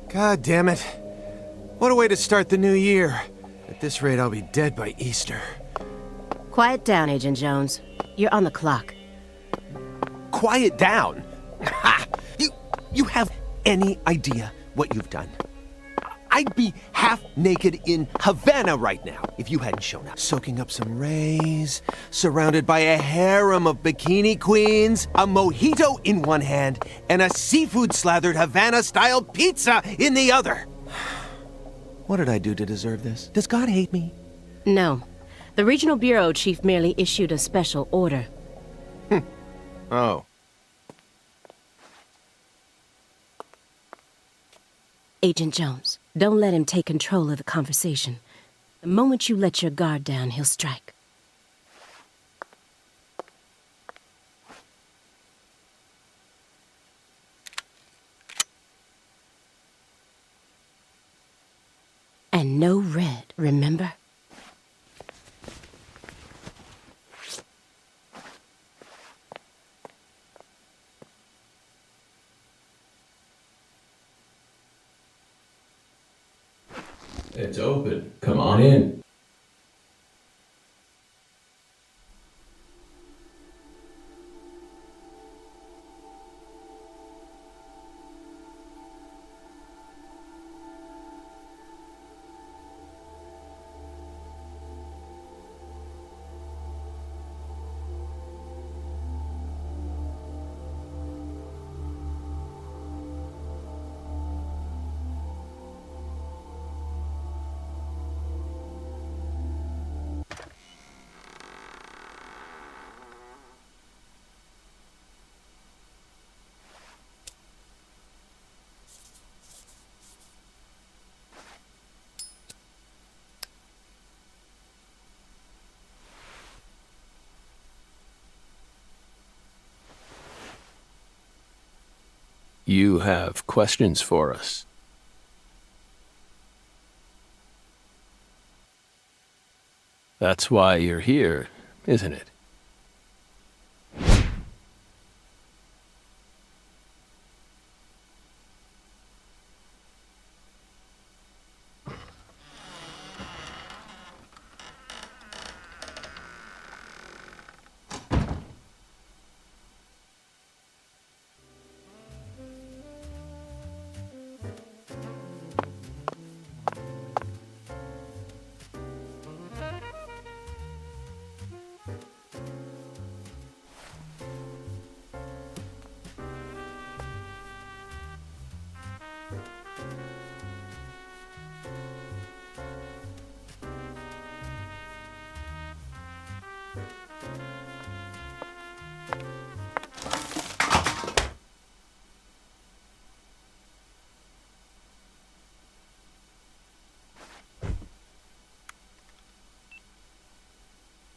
God damn it. What a way to start the new year. At this rate, I'll be dead by Easter. Quiet down, Agent Jones. You're on the clock. Quiet down? Ha! You have any idea what you've done? I'd be half naked in Havana right now if you hadn't shown up. Soaking up some rays, surrounded by a harem of bikini queens, a mojito in one hand, and a seafood-slathered Havana-style pizza in the other. What did I do to deserve this? Does God hate me? No. The Regional Bureau Chief merely issued a special order. Oh. Agent Jones, don't let him take control of the conversation. The moment you let your guard down, he'll strike. And no red, remember? It's open. Come on in. You have questions for us? That's why you're here, isn't it?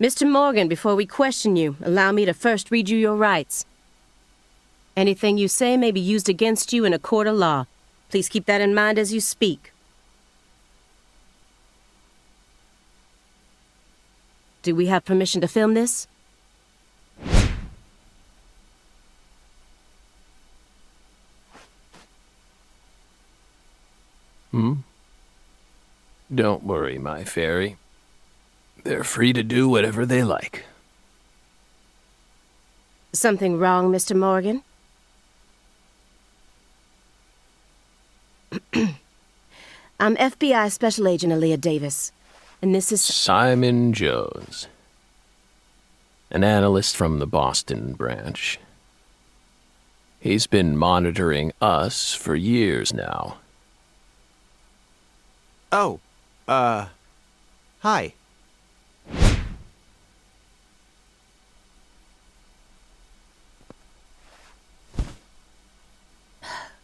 Mr. Morgan, before we question you, allow me to first read you your rights. Anything you say may be used against you in a court of law. Please keep that in mind as you speak. Do we have permission to film this? Don't worry, my fairy. They're free to do whatever they like. Something wrong, Mr. Morgan? I'm FBI Special Agent Aaliyah Davis, and this is... Simon Jones. An analyst from the Boston branch. He's been monitoring us for years now. Oh, hi.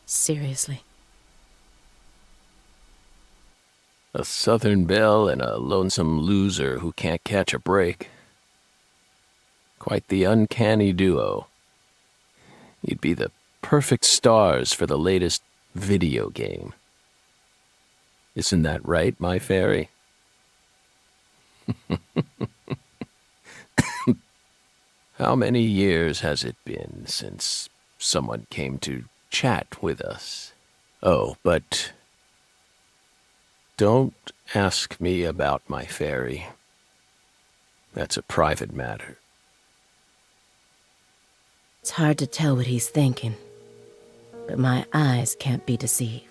Seriously. A Southern belle and a lonesome loser who can't catch a break. Quite the uncanny duo. You'd be the perfect stars for the latest video game. Isn't that right, my fairy? How many years has it been since someone came to chat with us? Oh, but don't ask me about my fairy. That's a private matter. It's hard to tell what he's thinking, but my eyes can't be deceived.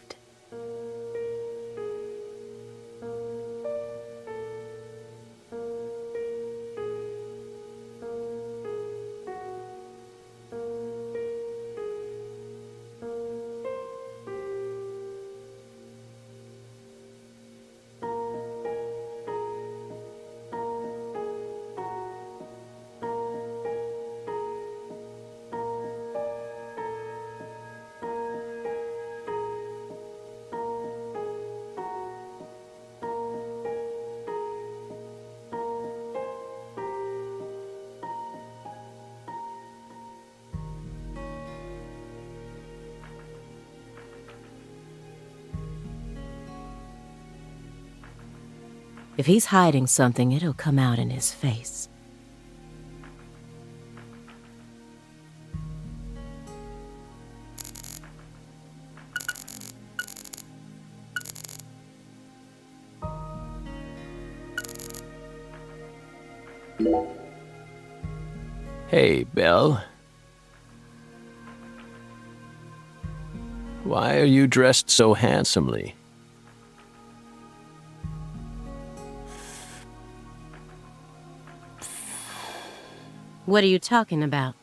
If he's hiding something, it'll come out in his face. Hey, Belle. Why are you dressed so handsomely? What are you talking about?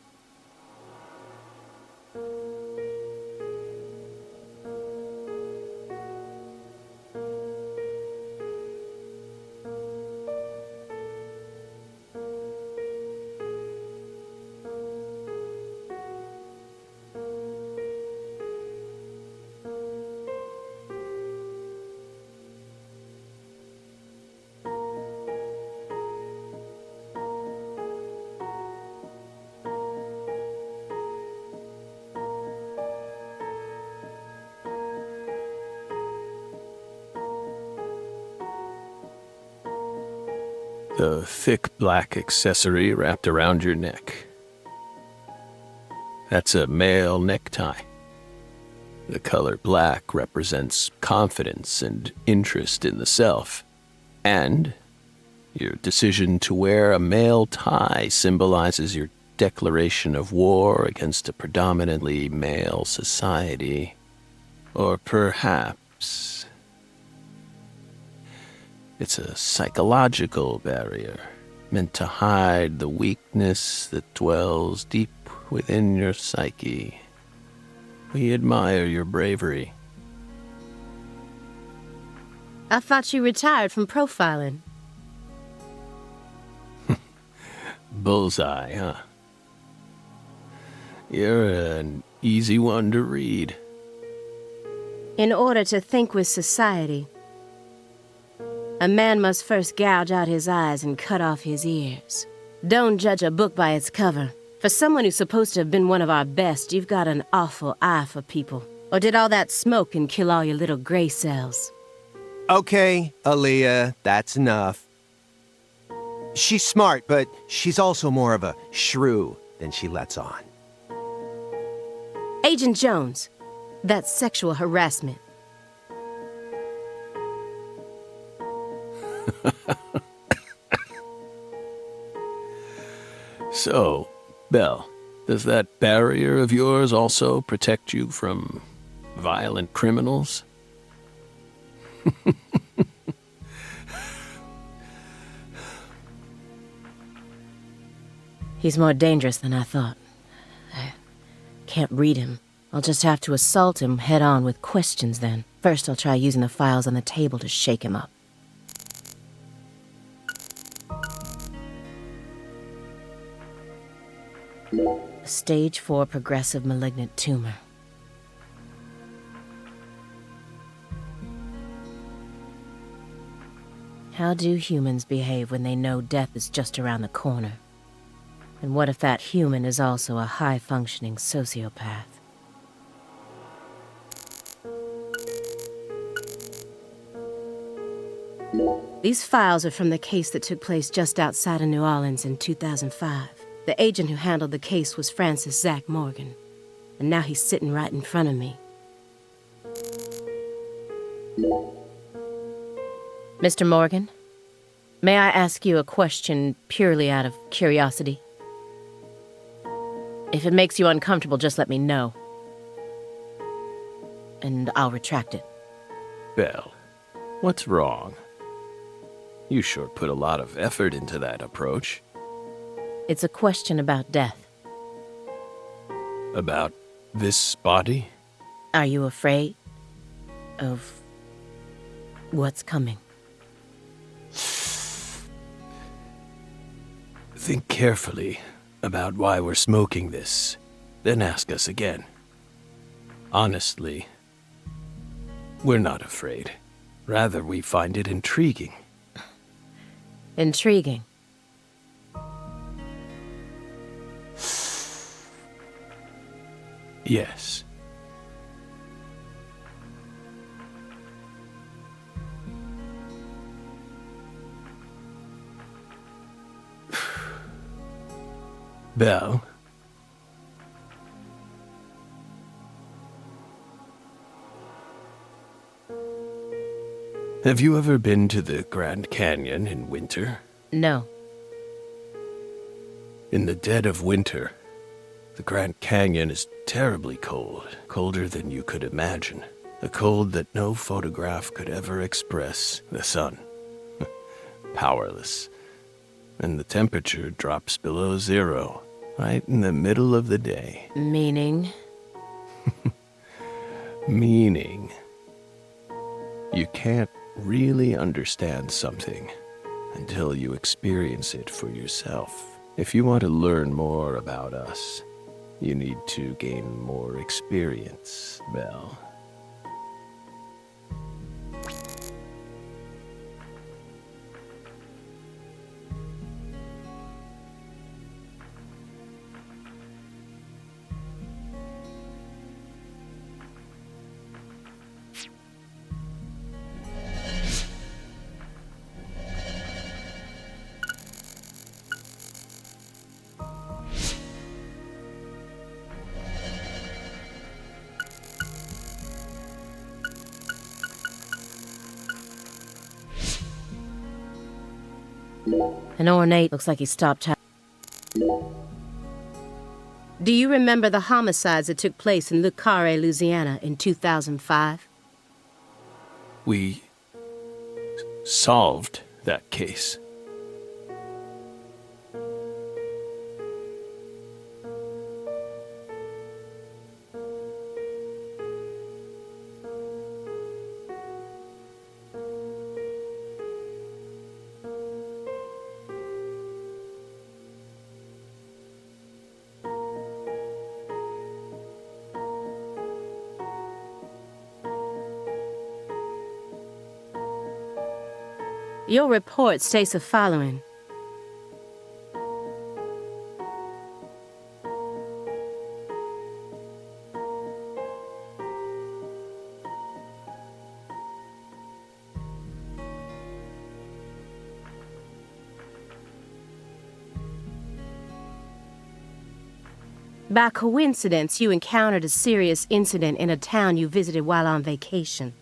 The thick black accessory wrapped around your neck. That's a male necktie. The color black represents confidence and interest in the self. And your decision to wear a male tie symbolizes your declaration of war against a predominantly male society. Or perhaps it's a psychological barrier meant to hide the weakness that dwells deep within your psyche. We admire your bravery. I thought you retired from profiling. Bullseye, huh? You're an easy one to read. In order to think with society, a man must first gouge out his eyes and cut off his ears. Don't judge a book by its cover. For someone who's supposed to have been one of our best, you've got an awful eye for people. Or did all that smoke and kill all your little gray cells? Okay, Aaliyah, that's enough. She's smart, but she's also more of a shrew than she lets on. Agent Jones, that's sexual harassment. So, Belle, does that barrier of yours also protect you from violent criminals? He's more dangerous than I thought. I can't read him. I'll just have to assault him head-on with questions then. First, I'll try using the files on the table to shake him up. A stage 4 progressive malignant tumor. How do humans behave when they know death is just around the corner? And what if that human is also a high-functioning sociopath? These files are from the case that took place just outside of New Orleans in 2005. The agent who handled the case was Francis Zach Morgan. And now he's sitting right in front of me. Mr. Morgan, may I ask you a question purely out of curiosity? If it makes you uncomfortable, just let me know. And I'll retract it. Belle, what's wrong? You sure put a lot of effort into that approach. It's a question about death. About this body? Are you afraid of what's coming? Think carefully about why we're smoking this, then ask us again. Honestly, we're not afraid. Rather, we find it intriguing. Intriguing. Yes. Belle? Have you ever been to the Grand Canyon in winter? No. In the dead of winter, the Grand Canyon is terribly cold, colder than you could imagine. A cold that no photograph could ever express. The sun, powerless. And the temperature drops below zero, right in the middle of the day. Meaning? Meaning, you can't really understand something until you experience it for yourself. If you want to learn more about us, you need to gain more experience, Belle. An ornate looks like he stopped. Do you remember the homicides that took place in Le Carré, Louisiana in 2005? We solved that case. Your report states the following. By coincidence, you encountered a serious incident in a town you visited while on vacation.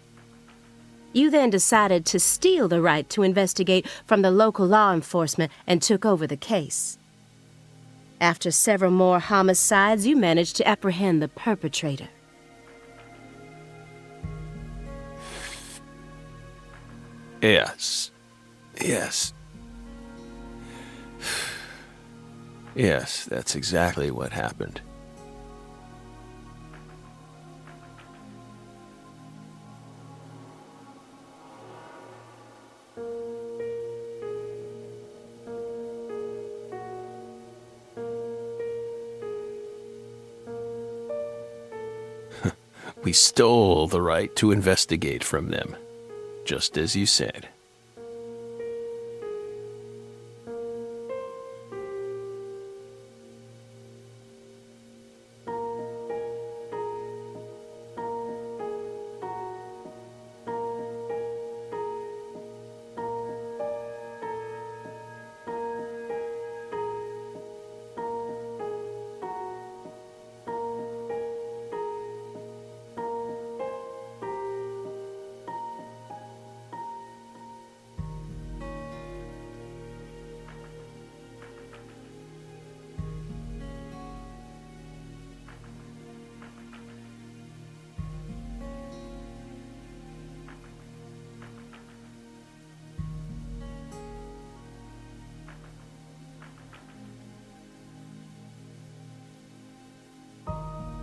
You then decided to steal the right to investigate from the local law enforcement and took over the case. After several more homicides, you managed to apprehend the perpetrator. Yes. Yes, that's exactly what happened. We stole the right to investigate from them, just as you said.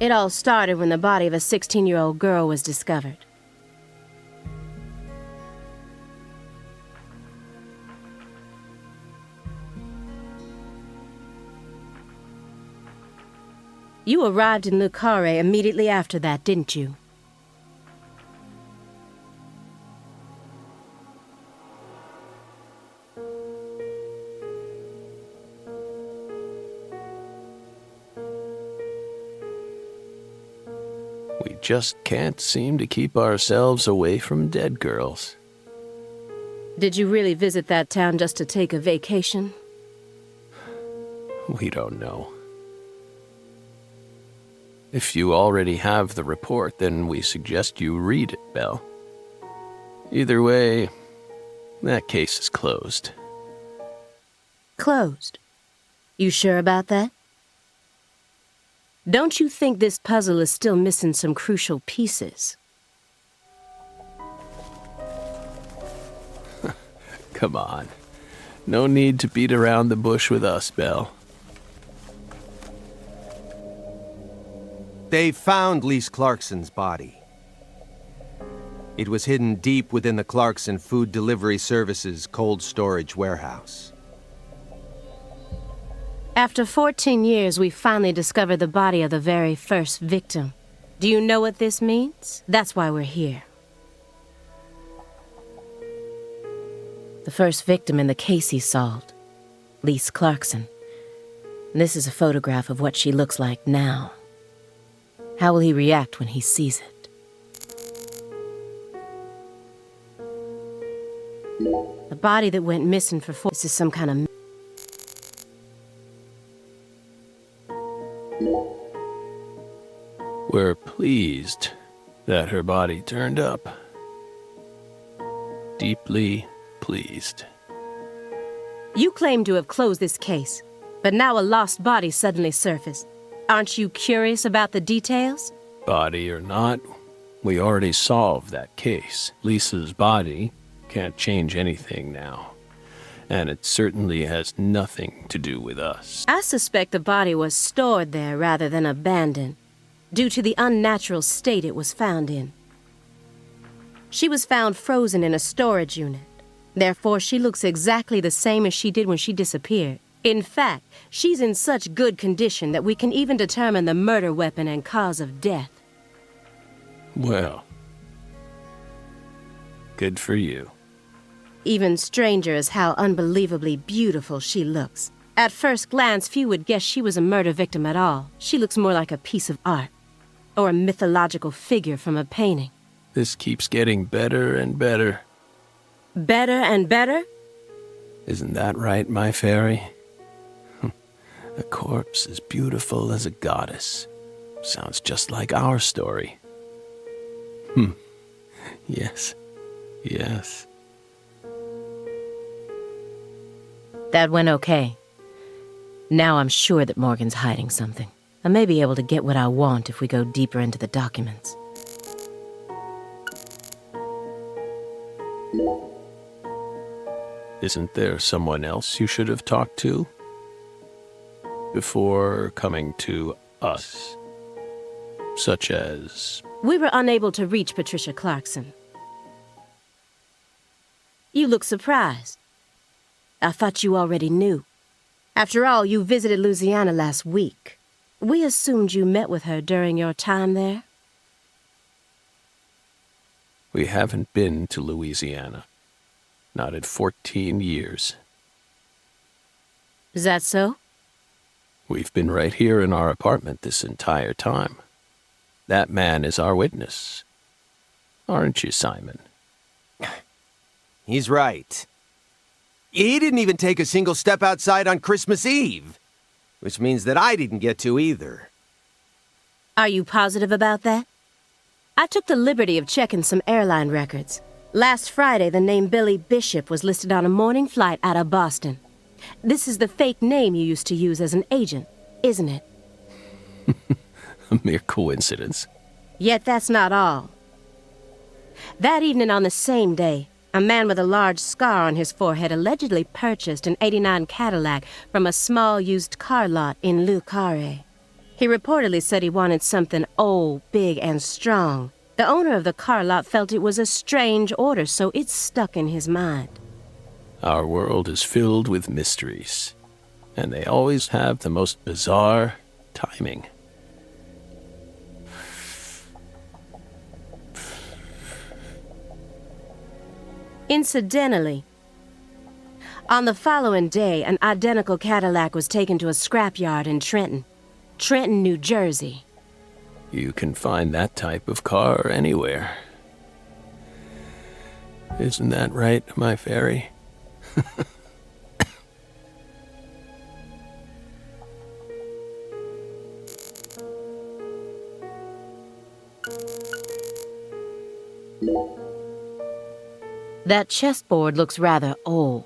It all started when the body of a 16-year-old girl was discovered. You arrived in Le Carré immediately after that, didn't you? We just can't seem to keep ourselves away from dead girls. Did you really visit that town just to take a vacation? We don't know. If you already have the report, then we suggest you read it, Belle. Either way, that case is closed. Closed? You sure about that? Don't you think this puzzle is still missing some crucial pieces? Come on. No need to beat around the bush with us, Belle. They found Lise Clarkson's body. It was hidden deep within the Clarkson Food Delivery Services cold storage warehouse. After 14 years, we finally discovered the body of the very first victim. Do you know what this means? That's why we're here. The first victim in the case he solved, Lise Clarkson. This is a photograph of what she looks like now. How will he react when he sees it? The body that went missing for 4 years is some kind of... We're pleased that her body turned up. Deeply pleased. You claim to have closed this case, but now a lost body suddenly surfaced. Aren't you curious about the details? Body or not, we already solved that case. Lisa's body can't change anything now. And it certainly has nothing to do with us. I suspect the body was stored there rather than abandoned, due to the unnatural state it was found in. She was found frozen in a storage unit. Therefore, she looks exactly the same as she did when she disappeared. In fact, she's in such good condition that we can even determine the murder weapon and cause of death. Well, good for you. Even stranger is how unbelievably beautiful she looks. At first glance, few would guess she was a murder victim at all. She looks more like a piece of art, or a mythological figure from a painting. This keeps getting better and better. Better and better? Isn't that right, my fairy? A corpse as beautiful as a goddess. Sounds just like our story. Yes. Yes. That went okay. Now I'm sure that Morgan's hiding something. I may be able to get what I want if we go deeper into the documents. Isn't there someone else you should have talked to? Before coming to us? Such as... We were unable to reach Patricia Clarkson. You look surprised. I thought you already knew. After all, you visited Louisiana last week. We assumed you met with her during your time there. We haven't been to Louisiana. Not in 14 years. Is that so? We've been right here in our apartment this entire time. That man is our witness. Aren't you, Simon? He's right. He didn't even take a single step outside on Christmas Eve, which means that I didn't get to either. Are you positive about that? I took the liberty of checking some airline records. Last Friday, the name Billy Bishop was listed on a morning flight out of Boston. This is the fake name you used to use as an agent, isn't it? A mere coincidence. Yet that's not all. That evening on the same day, a man with a large scar on his forehead allegedly purchased an '89 Cadillac from a small used car lot in Le Carré. He reportedly said he wanted something old, big, and strong. The owner of the car lot felt it was a strange order, so it stuck in his mind. Our world is filled with mysteries, and they always have the most bizarre timing. Incidentally, on the following day, an identical Cadillac was taken to a scrapyard in Trenton, New Jersey. You can find that type of car anywhere. Isn't that right, my fairy? That chessboard looks rather old.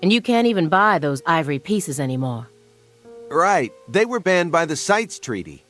And you can't even buy those ivory pieces anymore. Right. They were banned by the CITES Treaty.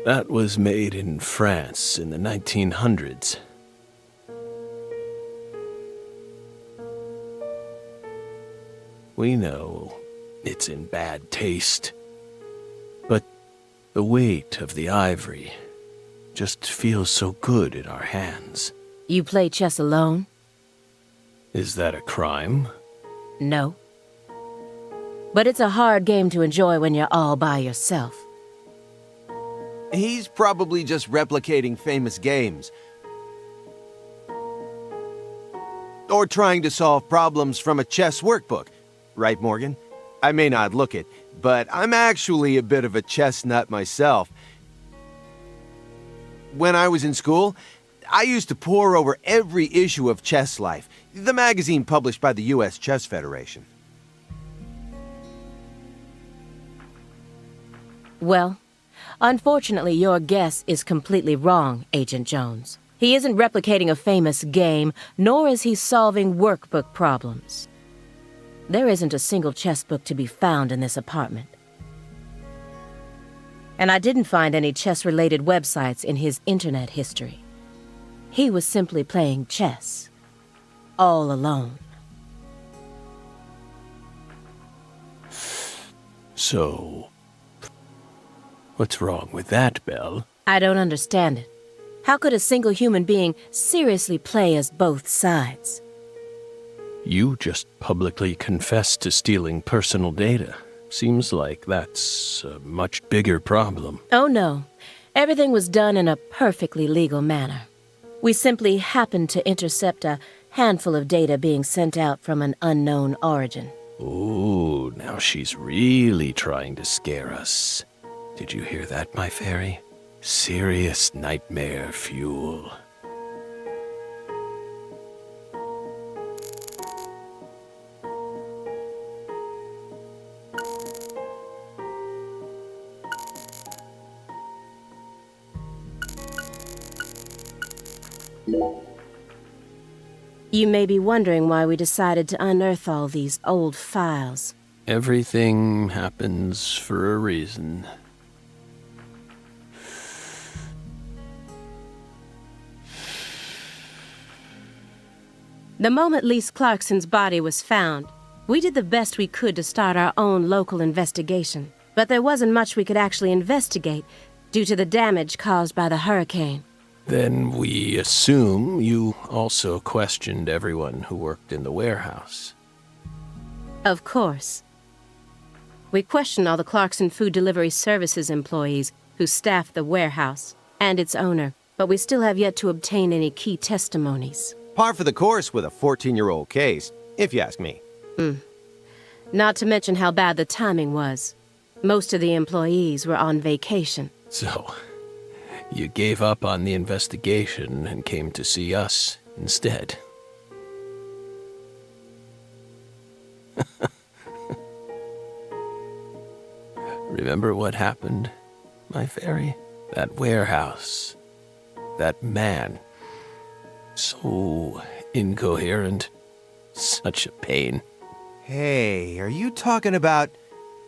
That was made in France in the 1900s. We know it's in bad taste, but the weight of the ivory just feels so good in our hands. You play chess alone? Is that a crime? No. But it's a hard game to enjoy when you're all by yourself. He's probably just replicating famous games. Or trying to solve problems from a chess workbook. Right, Morgan? I may not look it, but I'm actually a bit of a chess nut myself. When I was in school, I used to pore over every issue of Chess Life, the magazine published by the U.S. Chess Federation. Well, unfortunately, your guess is completely wrong, Agent Jones. He isn't replicating a famous game, nor is he solving workbook problems. There isn't a single chess book to be found in this apartment. And I didn't find any chess-related websites in his internet history. He was simply playing chess, all alone. So, what's wrong with that, Belle? I don't understand it. How could a single human being seriously play as both sides? You just publicly confessed to stealing personal data. Seems like that's a much bigger problem. Oh no. Everything was done in a perfectly legal manner. We simply happened to intercept a handful of data being sent out from an unknown origin. Ooh, now she's really trying to scare us. Did you hear that, my fairy? Serious nightmare fuel. You may be wondering why we decided to unearth all these old files. Everything happens for a reason. The moment Lise Clarkson's body was found, we did the best we could to start our own local investigation. But there wasn't much we could actually investigate due to the damage caused by the hurricane. Then we assume you also questioned everyone who worked in the warehouse. Of course. We questioned all the Clarkson Food Delivery Services employees who staffed the warehouse and its owner, but we still have yet to obtain any key testimonies. Par for the course with a 14-year-old case, if you ask me. Not to mention how bad the timing was. Most of the employees were on vacation. So, you gave up on the investigation and came to see us instead. Remember what happened, my fairy? That warehouse. That man. So incoherent. Such a pain. Hey, are you talking about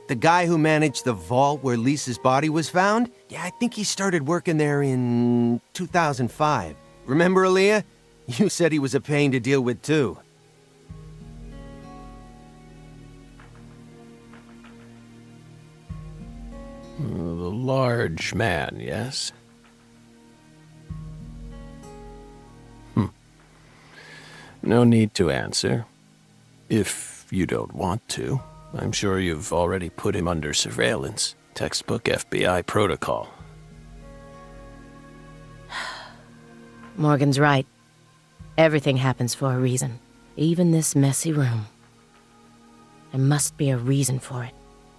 the guy who managed the vault where Lisa's body was found? Yeah, I think he started working there in 2005. Remember, Aaliyah? You said he was a pain to deal with, too. The large man, yes? No need to answer. If you don't want to. I'm sure you've already put him under surveillance. Textbook FBI protocol. Morgan's right. Everything happens for a reason. Even this messy room. There must be a reason for it.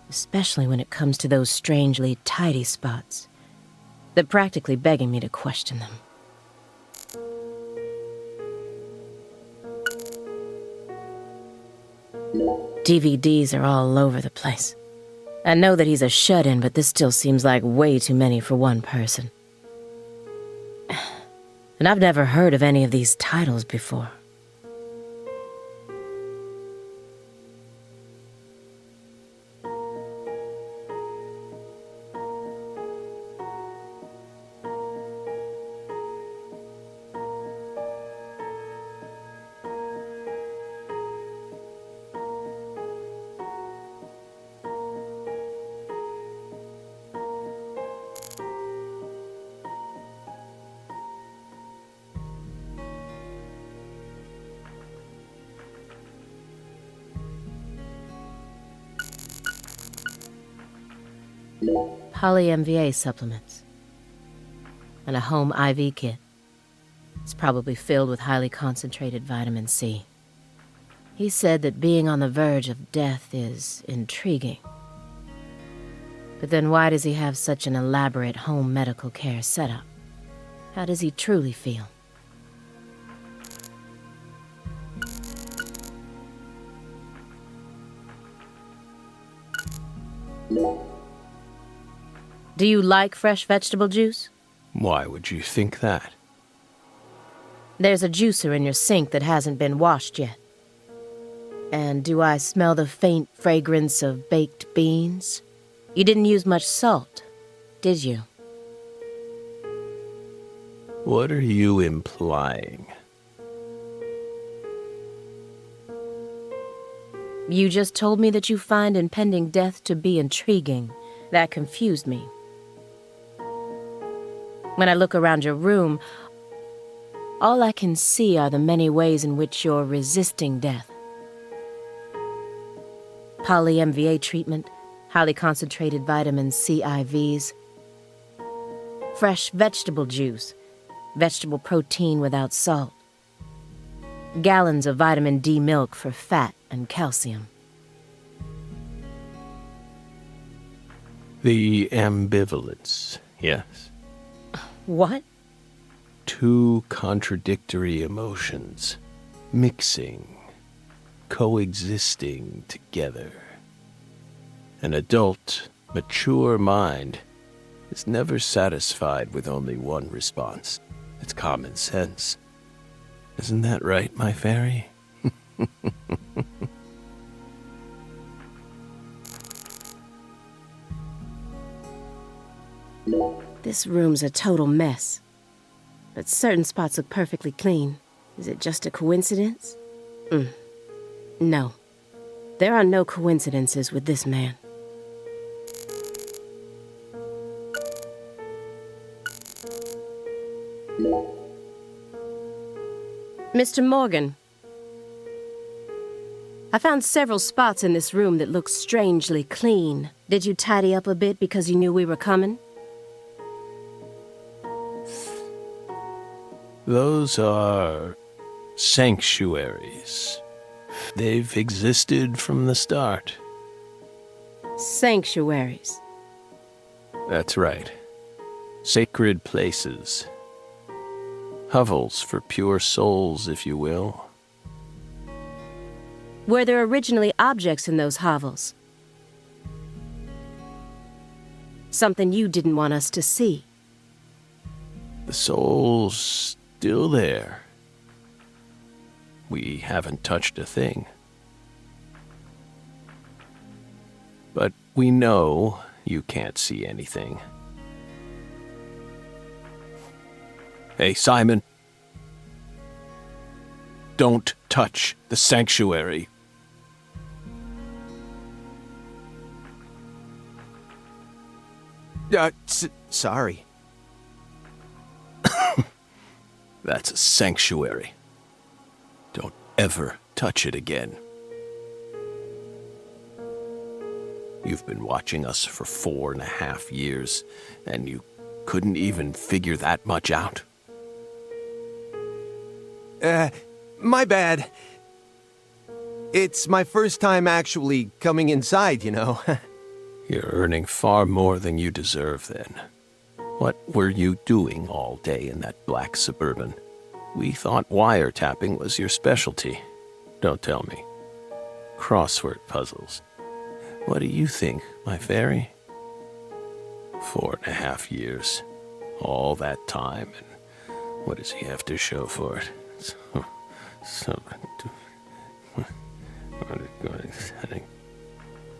Especially when it comes to those strangely tidy spots. They're practically begging me to question them. DVDs are all over the place. I know that he's a shut-in, but this still seems like way too many for one person. And I've never heard of any of these titles before. Poly-MVA supplements. And a home IV kit. It's probably filled with highly concentrated vitamin C. He said that being on the verge of death is intriguing. But then why does he have such an elaborate home medical care setup? How does he truly feel? Do you like fresh vegetable juice? Why would you think that? There's a juicer in your sink that hasn't been washed yet. And do I smell the faint fragrance of baked beans? You didn't use much salt, did you? What are you implying? You just told me that you find impending death to be intriguing. That confused me. When I look around your room, all I can see are the many ways in which you're resisting death. Poly-MVA treatment, highly concentrated vitamin C IVs, fresh vegetable juice, vegetable protein without salt, gallons of vitamin D milk for fat and calcium. The ambivalence, yes. What? Two contradictory emotions, mixing, coexisting together. An adult, mature mind is never satisfied with only one response. It's common sense. Isn't that right, my fairy? This room's a total mess. But certain spots look perfectly clean. Is it just a coincidence? No. There are no coincidences with this man. Mr. Morgan. I found several spots in this room that look strangely clean. Did you tidy up a bit because you knew we were coming? Those are sanctuaries. They've existed from the start. Sanctuaries. That's right. Sacred places. Hovels for pure souls, if you will. Were there originally objects in those hovels? Something you didn't want us to see? The soul's still there. We haven't touched a thing. But we know you can't see anything. Hey, Simon. Don't touch the sanctuary. Sorry. That's a sanctuary. Don't ever touch it again. You've been watching us for 4.5 years, and you couldn't even figure that much out? My bad. It's my first time actually coming inside, you know. You're earning far more than you deserve, then. What were you doing all day in that black Suburban? We thought wiretapping was your specialty. Don't tell me. Crossword puzzles. What do you think, my fairy? 4.5 years. All that time, and what does he have to show for it?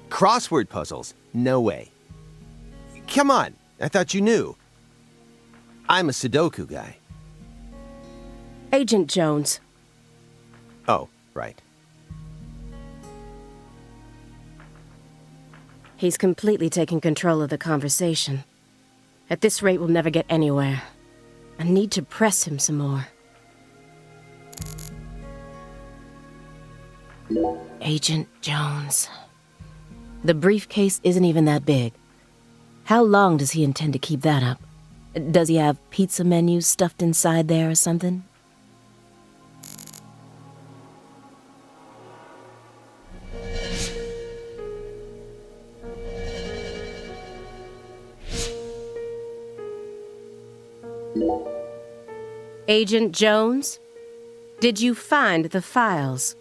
Crossword puzzles? No way. Come on, I thought you knew. I'm a Sudoku guy. Agent Jones. Oh, right. He's completely taken control of the conversation. At this rate, we'll never get anywhere. I need to press him some more. Agent Jones. The briefcase isn't even that big. How long does he intend to keep that up? Does he have pizza menus stuffed inside there or something? Agent Jones? Did you find the files?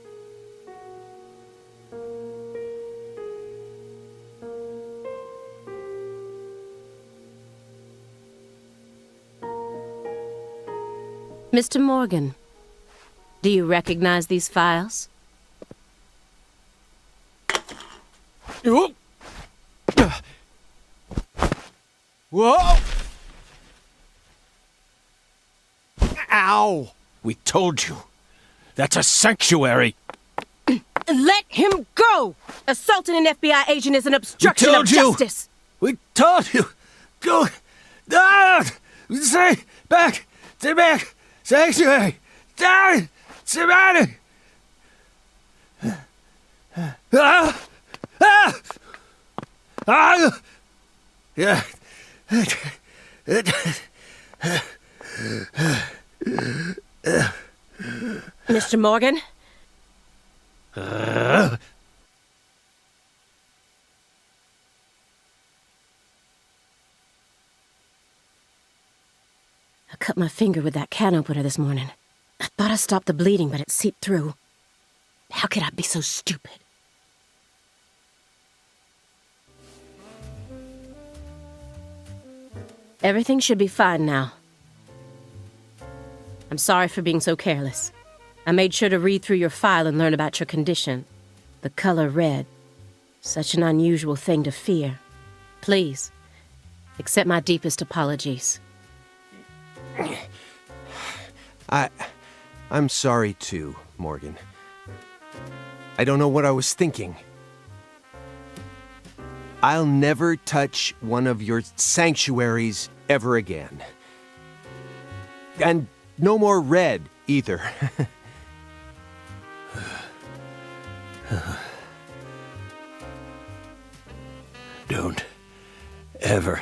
Mr. Morgan, do you recognize these files? Whoa! Whoa! Ow! We told you. That's a sanctuary. Let him go! Assaulting an FBI agent is an obstruction of justice! We told you. Go. Ah! Stay back. Stay back. Sanctuary. Down. Somebody. Ah! Ah! Ah! Yeah. Mr. Morgan? I cut my finger with that can opener this morning. I thought I stopped the bleeding, but it seeped through. How could I be so stupid? Everything should be fine now. I'm sorry for being so careless. I made sure to read through your file and learn about your condition. The color red. Such an unusual thing to fear. Please, accept my deepest apologies. I'm sorry too, Morgan. I don't know what I was thinking. I'll never touch one of your sanctuaries ever again. And no more red, either. Don't ever.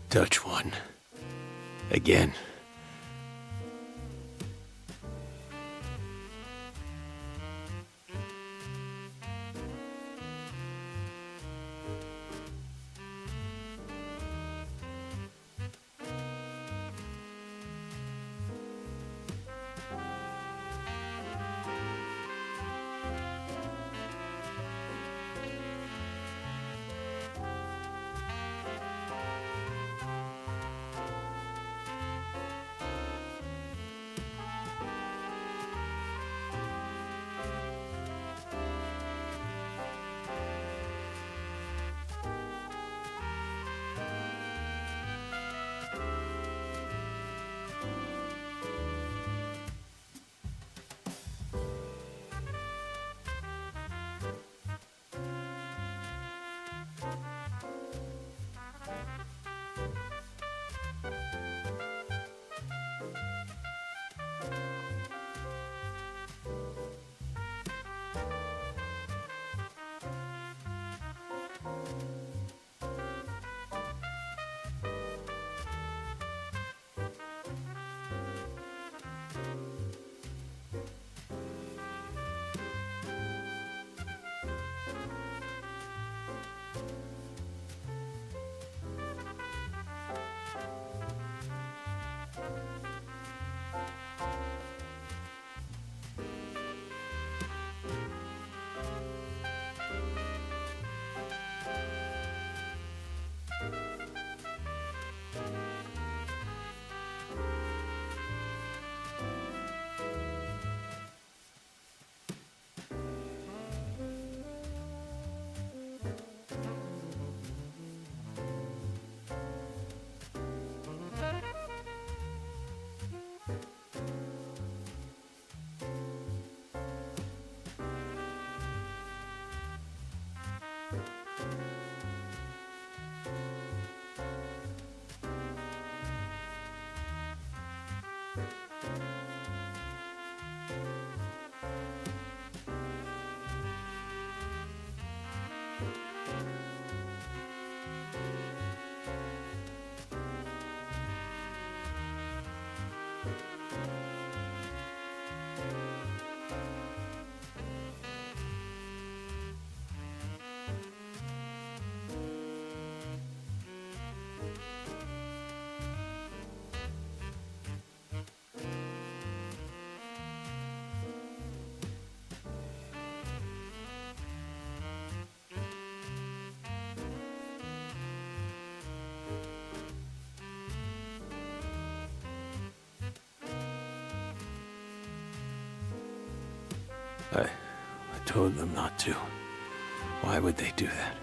Touch one. Again. I told them not to. Why would they do that?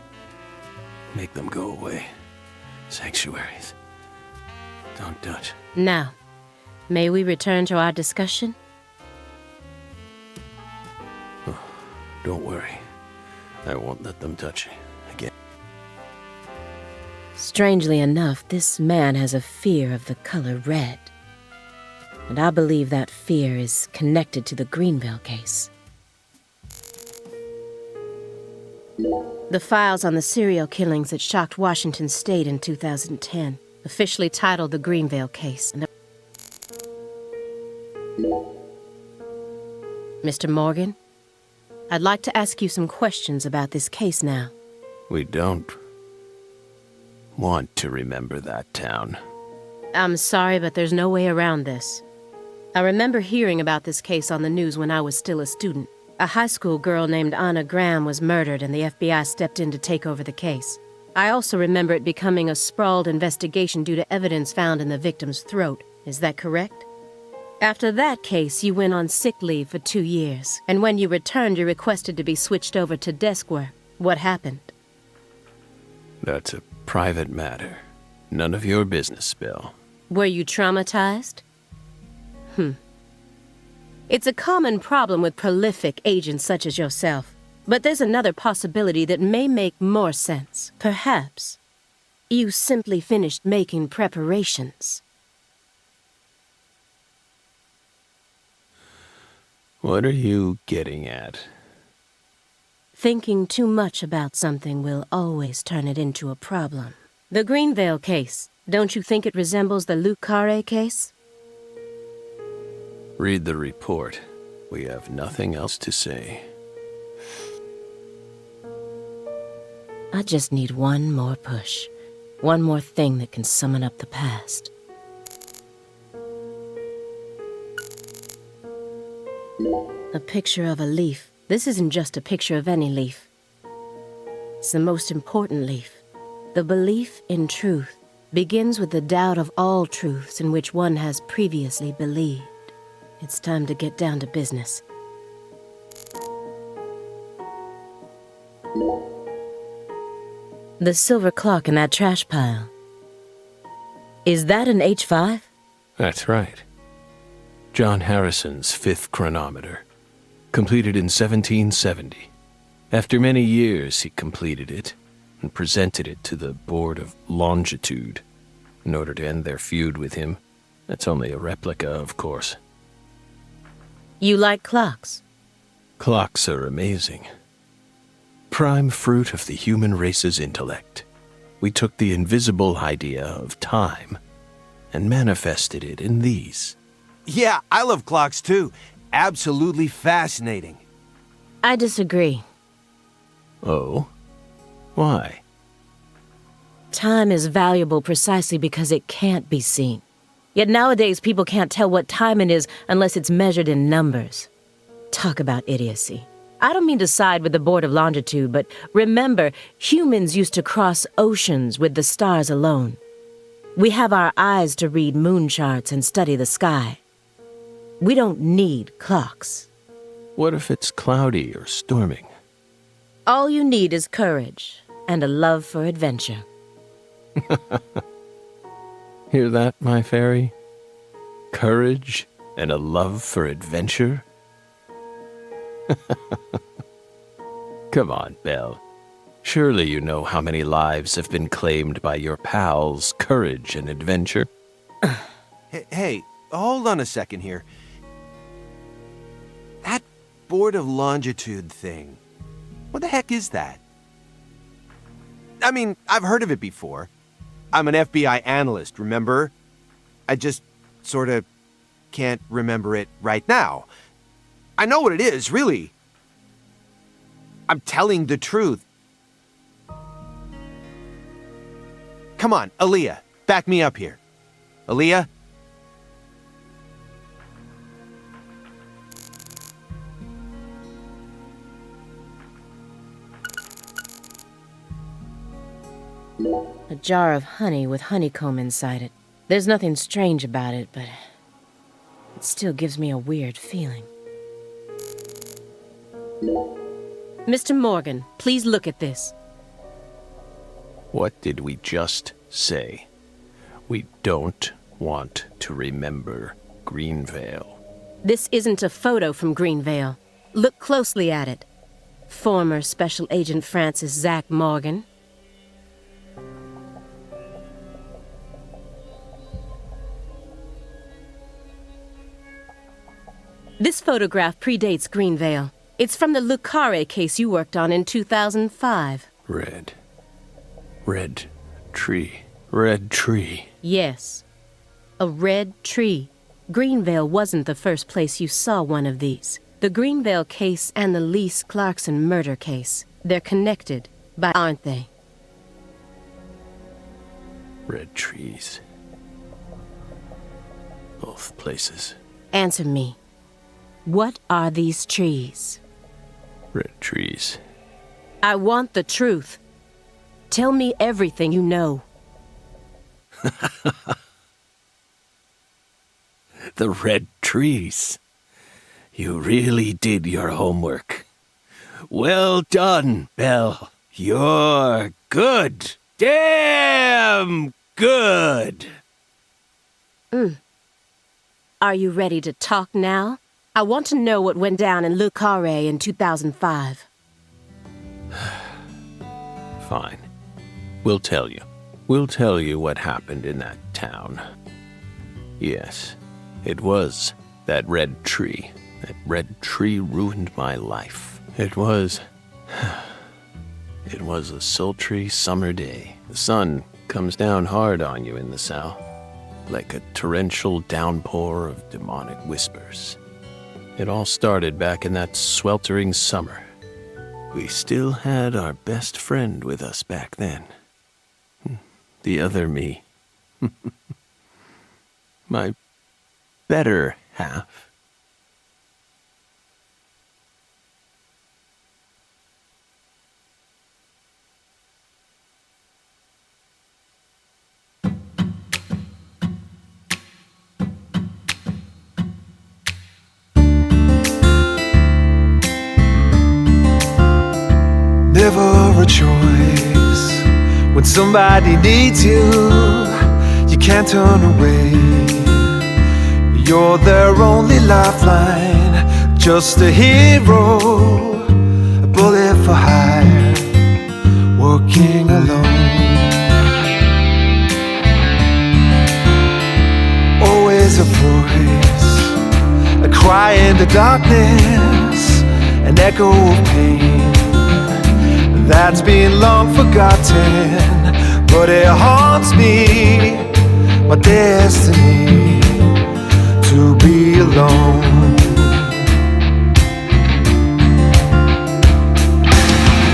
Make them go away. Sanctuaries. Don't touch. Now, may we return to our discussion? Don't worry. I won't let them touch you again. Strangely enough, this man has a fear of the color red. And I believe that fear is connected to the Greenville case. The files on the serial killings that shocked Washington State in 2010, officially titled the Greenville case. Mr. Morgan, I'd like to ask you some questions about this case now. We don't want to remember that town. I'm sorry, but there's no way around this. I remember hearing about this case on the news when I was still a student. A high school girl named Anna Graham was murdered and the FBI stepped in to take over the case. I also remember it becoming a sprawled investigation due to evidence found in the victim's throat. Is that correct? After that case, you went on sick leave for 2 years, and when you returned, you requested to be switched over to desk work. What happened? That's a private matter. None of your business, Bill. Were you traumatized? It's a common problem with prolific agents such as yourself. But there's another possibility that may make more sense. Perhaps you simply finished making preparations. What are you getting at? Thinking too much about something will always turn it into a problem. The Greenvale case, don't you think it resembles the Luke Carre case? Read the report. We have nothing else to say. I just need one more push. One more thing that can summon up the past. A picture of a leaf. This isn't just a picture of any leaf. It's the most important leaf. The belief in truth begins with the doubt of all truths in which one has previously believed. It's time to get down to business. The silver clock in that trash pile. Is that an H5? That's right. John Harrison's 5th chronometer. Completed in 1770. After many years, he completed it and presented it to the Board of Longitude in order to end their feud with him. That's only a replica, of course. You like clocks? Clocks are amazing. Prime fruit of the human race's intellect. We took the invisible idea of time and manifested it in these. Yeah, I love clocks too. Absolutely fascinating. I disagree. Oh? Why? Time is valuable precisely because it can't be seen. Yet nowadays people can't tell what time it is unless it's measured in numbers. Talk about idiocy. I don't mean to side with the Board of Longitude, but remember, humans used to cross oceans with the stars alone. We have our eyes to read moon charts and study the sky. We don't need clocks. What if it's cloudy or storming? All you need is courage and a love for adventure. Hear that, my fairy? Courage and a love for adventure? Come on, Belle. Surely you know how many lives have been claimed by your pals' courage and adventure. Hey, hold on a second here. That Board of Longitude thing. What the heck is that? I mean, I've heard of it before. I'm an FBI analyst, remember? I just sort of can't remember it right now. I know what it is, really. I'm telling the truth. Come on, Aaliyah, back me up here. Aaliyah? A jar of honey with honeycomb inside it. There's nothing strange about it, but it still gives me a weird feeling. Mr. Morgan, please look at this. What did we just say? We don't want to remember Greenvale. This isn't a photo from Greenvale. Look closely at it. Former Special Agent Francis Zach Morgan. This photograph predates Greenvale. It's from the Lucare case you worked on in 2005. Red tree. Red tree. Yes. A red tree. Greenvale wasn't the first place you saw one of these. The Greenvale case and the Lise Clarkson murder case. They're connected, aren't they? Red trees. Both places. Answer me. What are these trees? Red trees. I want the truth. Tell me everything you know. The red trees. You really did your homework. Well done, Belle. You're good. Damn good. Are you ready to talk now? I want to know what went down in Le Carré in 2005. Fine. We'll tell you. We'll tell you what happened in that town. Yes, it was that red tree. That red tree ruined my life. It was a sultry summer day. The sun comes down hard on you in the south, like a torrential downpour of demonic whispers. It all started back in that sweltering summer. We still had our best friend with us back then. The other me. My better half. Never a choice. When somebody needs you, you can't turn away. You're their only lifeline, just a hero, a bullet for hire, working alone. Always a voice, a cry in the darkness, an echo of pain that's been long forgotten, but it haunts me, my destiny to be alone.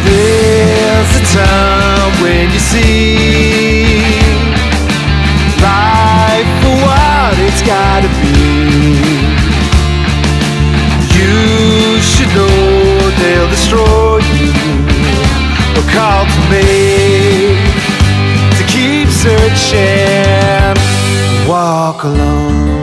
There's a time when you see life for what it's gotta be. You should know they'll destroy you. A call to me to keep searching, walk alone.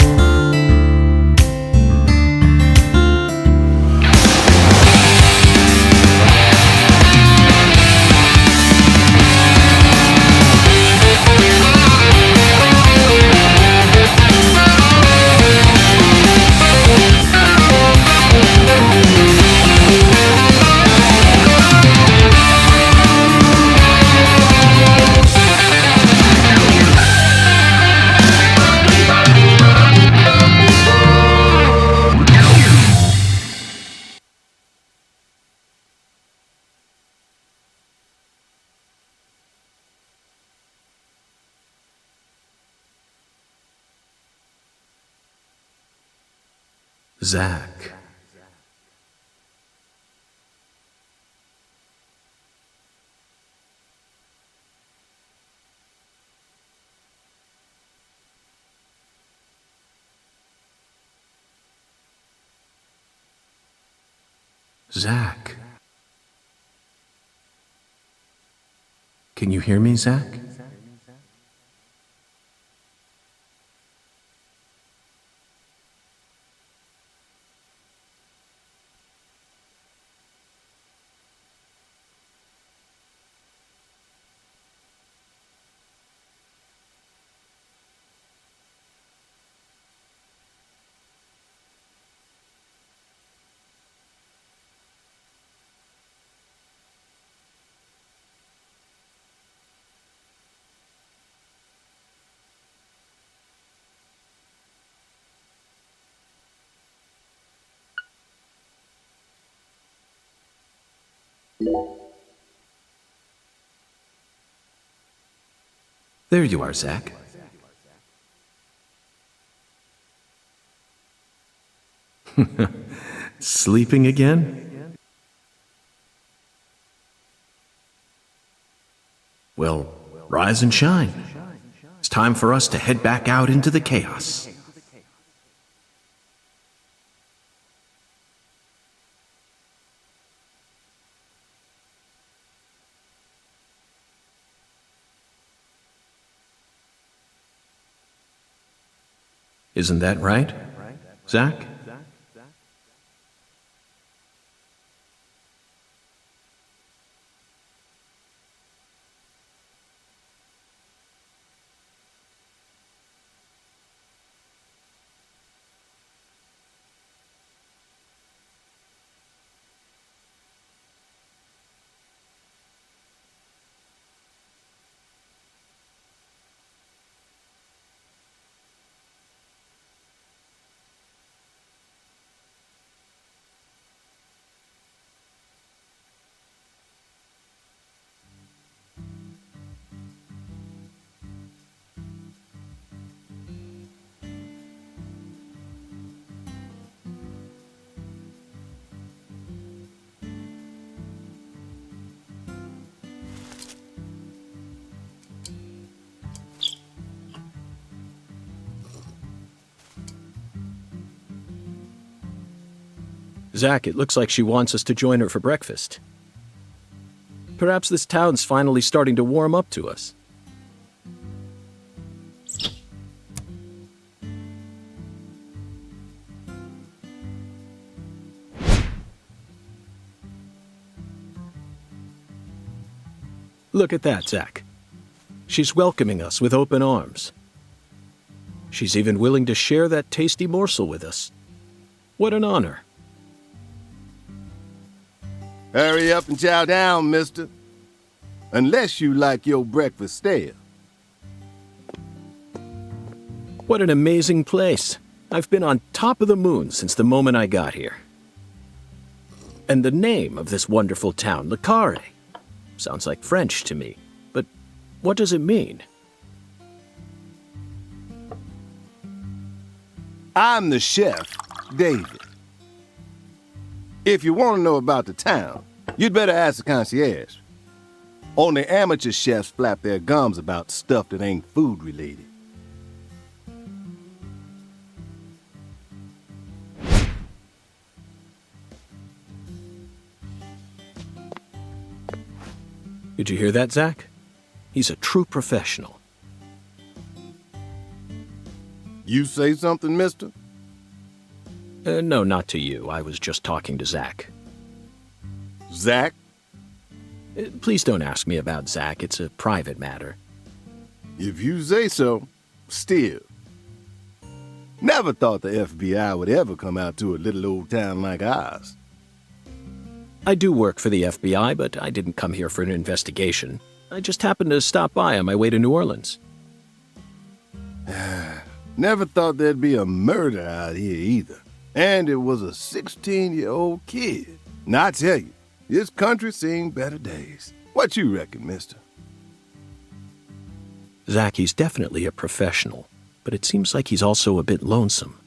Zach. Zach. Can you hear me, Zach? There you are, Zach. Sleeping again? Well, rise and shine. It's time for us to head back out into the chaos. Isn't that right, Zach? Zach, it looks like she wants us to join her for breakfast. Perhaps this town's finally starting to warm up to us. Look at that, Zach. She's welcoming us with open arms. She's even willing to share that tasty morsel with us. What an honor. Hurry up and chow down, mister. Unless you like your breakfast stale. What an amazing place. I've been on top of the moon since the moment I got here. And the name of this wonderful town, Le Carré, sounds like French to me. But what does it mean? I'm the chef, David. If you want to know about the town, you'd better ask the concierge. Only amateur chefs flap their gums about stuff that ain't food-related. Did you hear that, Zach? He's a true professional. You say something, mister? No, not to you. I was just talking to Zach. Zach? Please don't ask me about Zach. It's a private matter. If you say so, still. Never thought the FBI would ever come out to a little old town like ours. I do work for the FBI, but I didn't come here for an investigation. I just happened to stop by on my way to New Orleans. Never thought there'd be a murder out here either. And it was a 16-year-old kid. Now, I tell you, this country's seen better days. What you reckon, mister? Zach, he's definitely a professional, but it seems like he's also a bit lonesome.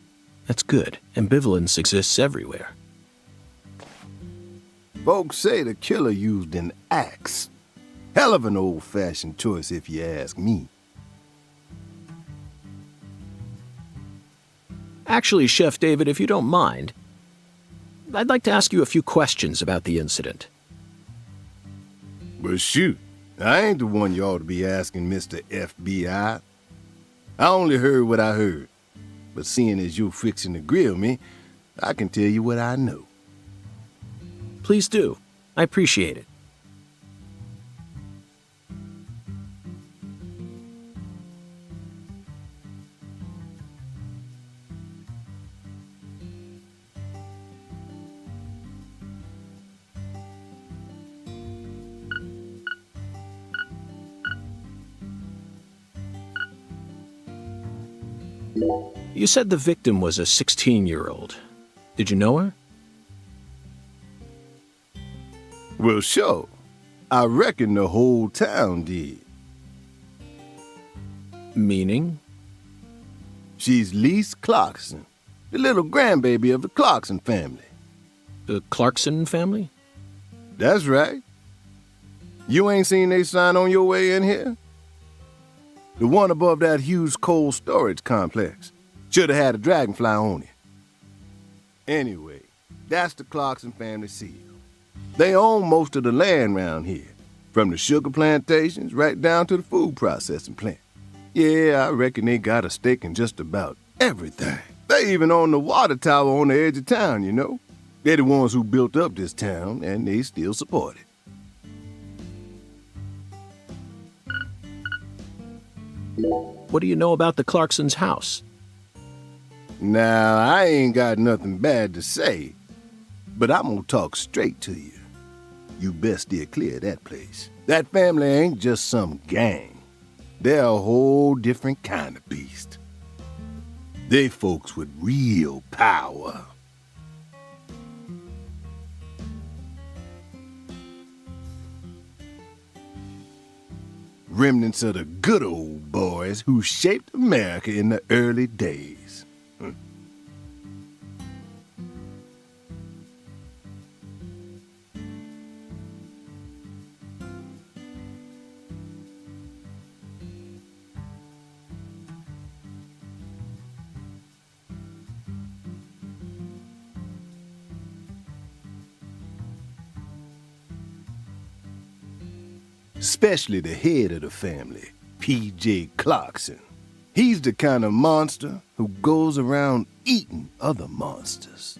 That's good. Ambivalence exists everywhere. Folks say the killer used an axe. Hell of an old-fashioned choice if you ask me. Actually, Chef David, if you don't mind, I'd like to ask you a few questions about the incident. Well, shoot. I ain't the one you ought to be asking, Mr. FBI. I only heard what I heard. But seeing as you're fixing to grill me, I can tell you what I know. Please do. I appreciate it. You said the victim was a 16-year-old. Did you know her? Well, sure. I reckon the whole town did. Meaning? She's Lise Clarkson, the little grandbaby of the Clarkson family. The Clarkson family? That's right. You ain't seen they sign on your way in here? The one above that huge cold storage complex. Should have had a dragonfly on it. Anyway, that's the Clarkson family seal. They own most of the land round here, from the sugar plantations right down to the food processing plant. Yeah, I reckon they got a stake in just about everything. They even own the water tower on the edge of town, you know. They're the ones who built up this town, and they still support it. What do you know about the Clarksons' house? Now, I ain't got nothing bad to say, but I'm gonna talk straight to you. You best steer clear of that place. That family ain't just some gang. They're a whole different kind of beast. They folks with real power. Remnants of the good old boys who shaped America in the early days. Especially the head of the family, P.J. Clarkson. He's the kind of monster who goes around eating other monsters.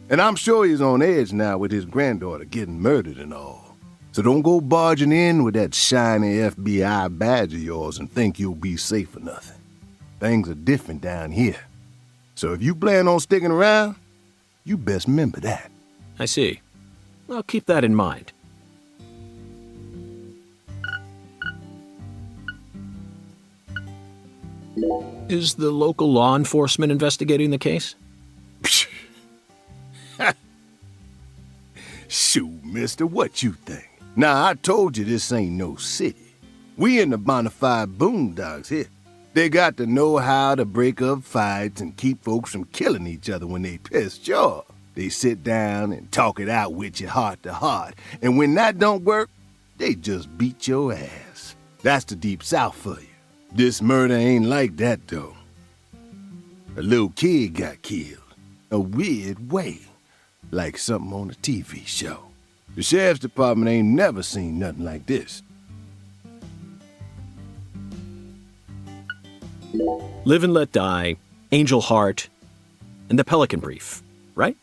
And I'm sure he's on edge now with his granddaughter getting murdered and all. So don't go barging in with that shiny FBI badge of yours and think you'll be safe for nothing. Things are different down here. So if you plan on sticking around, you best remember that. I see. I'll keep that in mind. Is the local law enforcement investigating the case? Shoot, mister, what you think? Now, I told you this ain't no city. We in the bona fide boondocks here. They got to know how to break up fights and keep folks from killing each other when they pissed you off. They sit down and talk it out with you heart to heart. And when that don't work, they just beat your ass. That's the deep south for you. This murder ain't like that, though. A little kid got killed. A weird way. Like something on a TV show. The sheriff's department ain't never seen nothing like this. Live and Let Die, Angel Heart, and The Pelican Brief, right?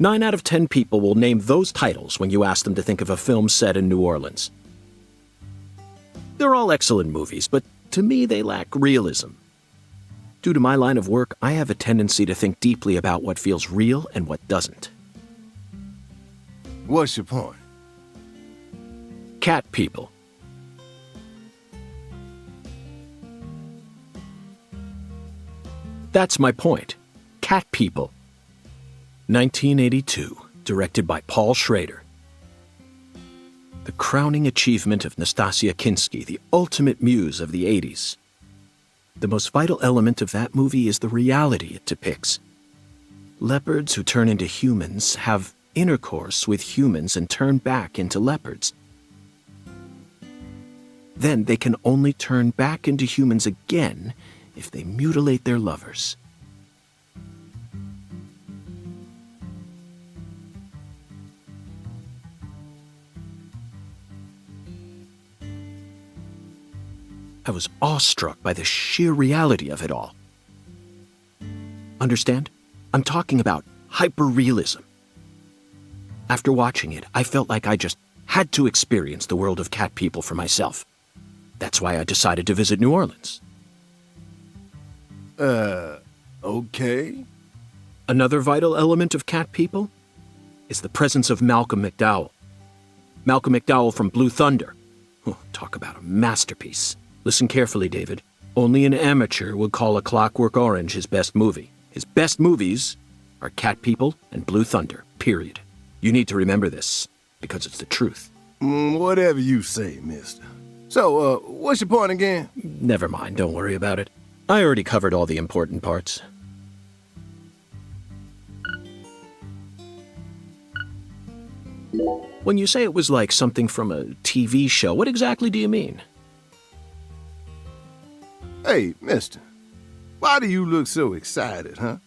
9 out of 10 people will name those titles when you ask them to think of a film set in New Orleans. They're all excellent movies, but to me they lack realism. Due to my line of work, I have a tendency to think deeply about what feels real and what doesn't. What's your point? Cat people. That's my point. Cat People. 1982, directed by Paul Schrader. The crowning achievement of Nastasia Kinski, the ultimate muse of the 80s. The most vital element of that movie is the reality it depicts. Leopards who turn into humans have intercourse with humans and turn back into leopards. Then they can only turn back into humans again if they mutilate their lovers. I was awestruck by the sheer reality of it all. Understand? I'm talking about hyper-realism. After watching it, I felt like I just had to experience the world of cat people for myself. That's why I decided to visit New Orleans. Okay. Another vital element of Cat People is the presence of Malcolm McDowell. Malcolm McDowell from Blue Thunder. Oh, talk about a masterpiece. Listen carefully, David. Only an amateur would call A Clockwork Orange his best movie. His best movies are Cat People and Blue Thunder, period. You need to remember this. because it's the truth. Whatever you say, mister. So, what's your point again? Never mind, don't worry about it. I already covered all the important parts. When you say it was like something from a TV show, what exactly do you mean? Hey, mister. Why do you look so excited, huh?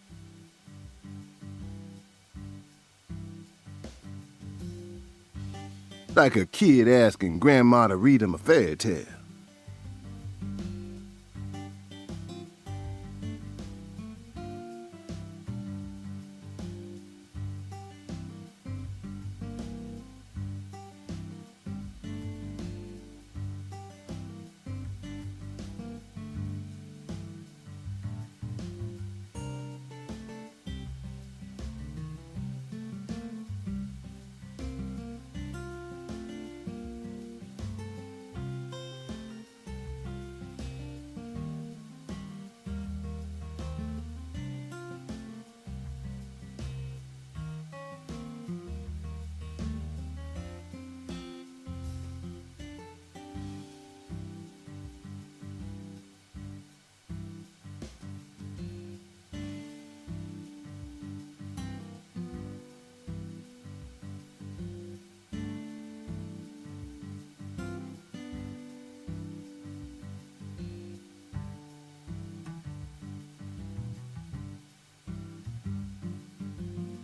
Like a kid asking Grandma to read him a fairy tale.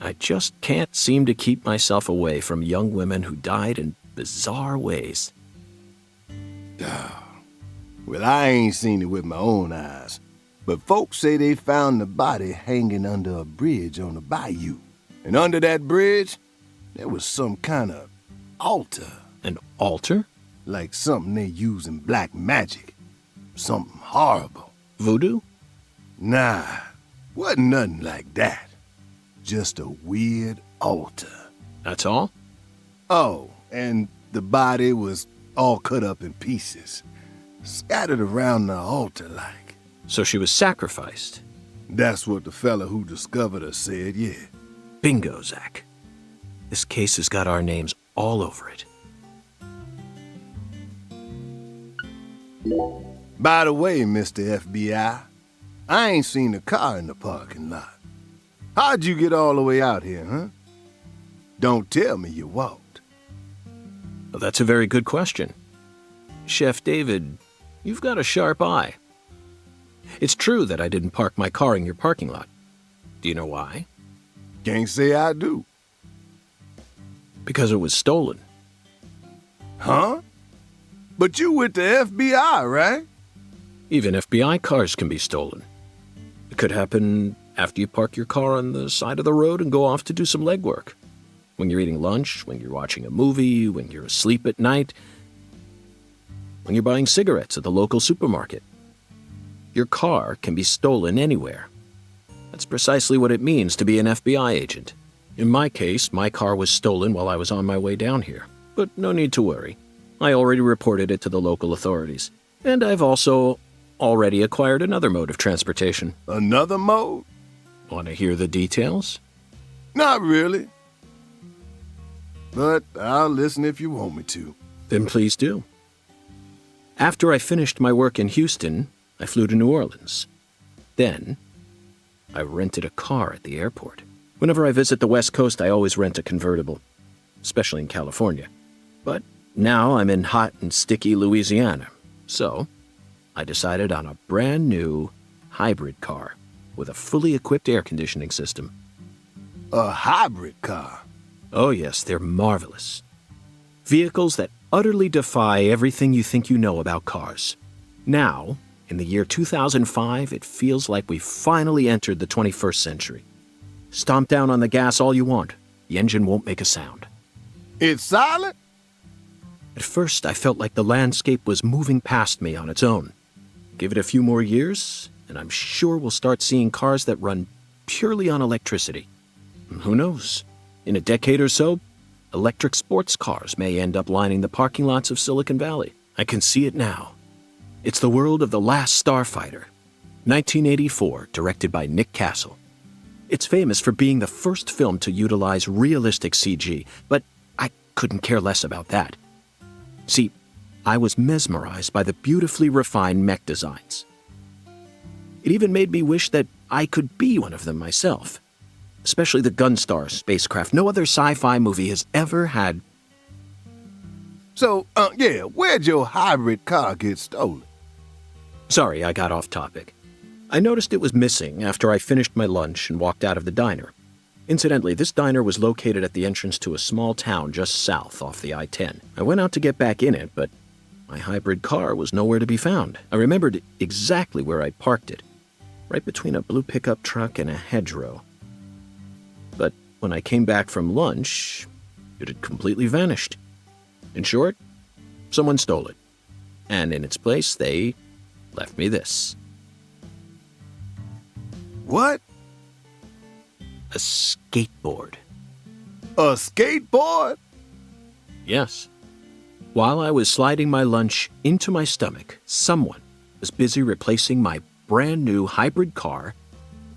I just can't seem to keep myself away from young women who died in bizarre ways. Well, I ain't seen it with my own eyes, but folks say they found the body hanging under a bridge on the bayou. And under that bridge, there was some kind of altar. An altar? Like something they use in black magic. Something horrible. Voodoo? Nah, wasn't nothing like that. Just a weird altar. That's all? Oh, and the body was all cut up in pieces, scattered around the altar like. So she was sacrificed? That's what the fella who discovered her said, yeah. Bingo, Zach. This case has got our names all over it. By the way, Mr. FBI, I ain't seen a car in the parking lot. How'd you get all the way out here, huh? Don't tell me you walked. Well, that's a very good question. Chef David, you've got a sharp eye. It's true that I didn't park my car in your parking lot. Do you know why? Can't say I do. Because it was stolen. Huh? But you with the FBI, right? Even FBI cars can be stolen. It could happen after you park your car on the side of the road and go off to do some legwork. When you're eating lunch, when you're watching a movie, when you're asleep at night, when you're buying cigarettes at the local supermarket. Your car can be stolen anywhere. That's precisely what it means to be an FBI agent. In my case, my car was stolen while I was on my way down here. But no need to worry. I already reported it to the local authorities. And I've also already acquired another mode of transportation. Another mode? Want to hear the details? Not really. But I'll listen if you want me to. Then please do. After I finished my work in Houston, I flew to New Orleans. Then, I rented a car at the airport. Whenever I visit the West Coast, I always rent a convertible, especially in California. But now I'm in hot and sticky Louisiana, so I decided on a brand new hybrid car with a fully equipped air conditioning system. A hybrid car? Oh yes, they're marvelous. Vehicles that utterly defy everything you think you know about cars. Now, in the year 2005, it feels like we've finally entered the 21st century. Stomp down on the gas all you want. The engine won't make a sound. It's silent? At first, I felt like the landscape was moving past me on its own. Give it a few more years, and I'm sure we'll start seeing cars that run purely on electricity. And who knows? In a decade or so, electric sports cars may end up lining the parking lots of Silicon Valley. I can see it now. It's the world of The Last Starfighter, 1984, directed by Nick Castle. It's famous for being the first film to utilize realistic CG, but I couldn't care less about that. See, I was mesmerized by the beautifully refined mech designs. It even made me wish that I could be one of them myself. Especially the Gunstar spacecraft. No other sci-fi movie has ever had. So, where'd your hybrid car get stolen? Sorry, I got off topic. I noticed it was missing after I finished my lunch and walked out of the diner. Incidentally, this diner was located at the entrance to a small town just south off the I-10. I went out to get back in it, but my hybrid car was nowhere to be found. I remembered exactly where I parked it, right between a blue pickup truck and a hedgerow. But when I came back from lunch, it had completely vanished. In short, someone stole it. And in its place, they left me this. What? A skateboard. A skateboard? Yes. While I was sliding my lunch into my stomach, someone was busy replacing my brand new hybrid car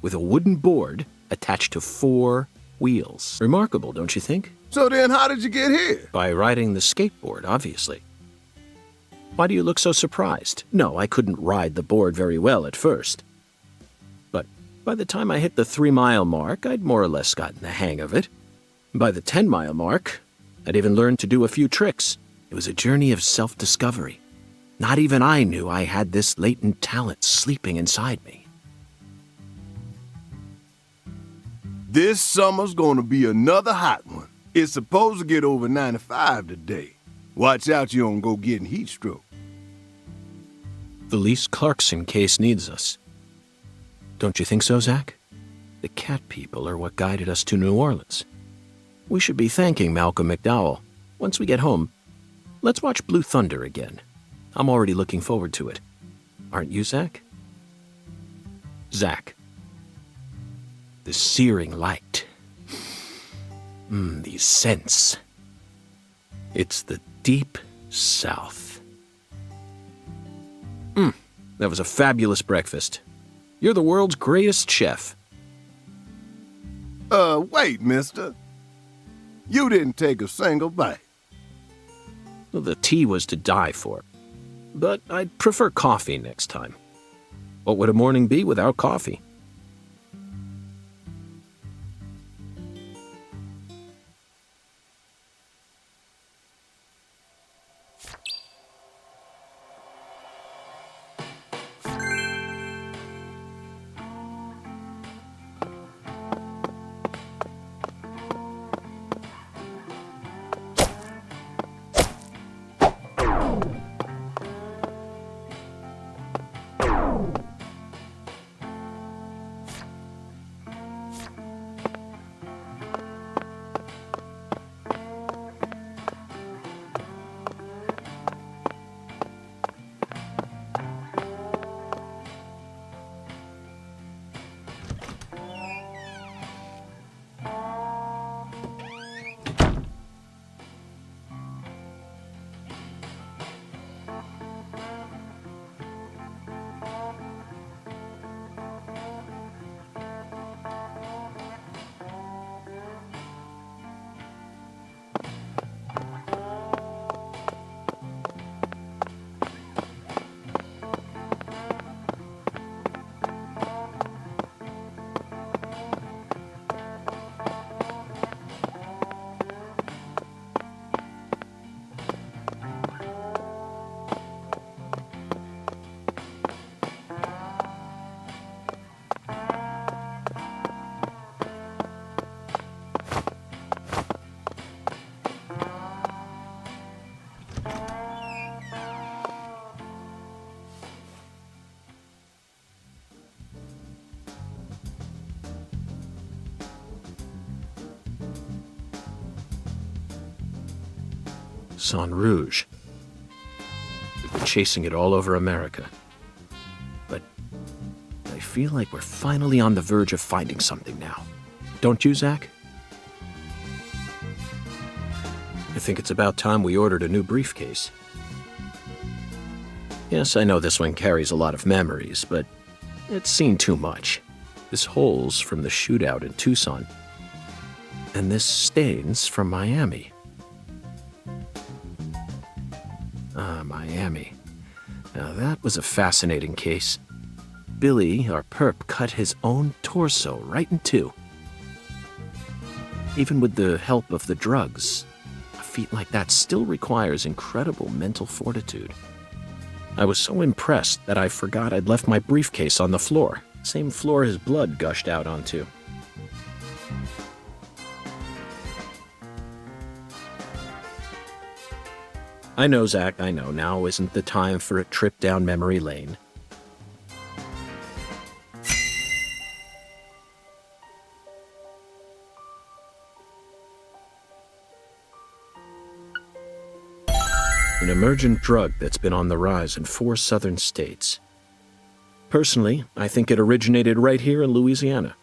with a wooden board attached to 4 wheels. Remarkable, don't you think? So then how did you get here? By riding the skateboard, obviously. Why do you look so surprised? No, I couldn't ride the board very well at first. But by the time I hit the 3-mile mark, I'd more or less gotten the hang of it. By the 10-mile mark, I'd even learned to do a few tricks. It was a journey of self-discovery. Not even I knew I had this latent talent sleeping inside me. This summer's gonna be another hot one. It's supposed to get over 95 today. Watch out you don't go getting heat stroke. The Lise Clarkson case needs us. Don't you think so, Zach? The cat people are what guided us to New Orleans. We should be thanking Malcolm McDowell. Once we get home, let's watch Blue Thunder again. I'm already looking forward to it. Aren't you, Zach? Zach. The searing light. These scents. It's the deep south. That was a fabulous breakfast. You're the world's greatest chef. Wait, mister. You didn't take a single bite. Well, the tea was to die for. But I'd prefer coffee next time. What would a morning be without coffee? Sang Rouge. We've been chasing it all over America. But I feel like we're finally on the verge of finding something now. Don't you, Zach? I think it's about time we ordered a new briefcase. Yes, I know this one carries a lot of memories, but it's seen too much. This hole's from the shootout in Tucson. And this stain's from Miami. that was a fascinating case. Billy, our perp, cut his own torso right in two. Even with the help of the drugs, a feat like that still requires incredible mental fortitude. I was so impressed that I forgot I'd left my briefcase on the floor, same floor his blood gushed out onto. I know, Zach, I know. Now isn't the time for a trip down memory lane. An emergent drug that's been on the rise in 4 southern states. Personally, I think it originated right here in Louisiana.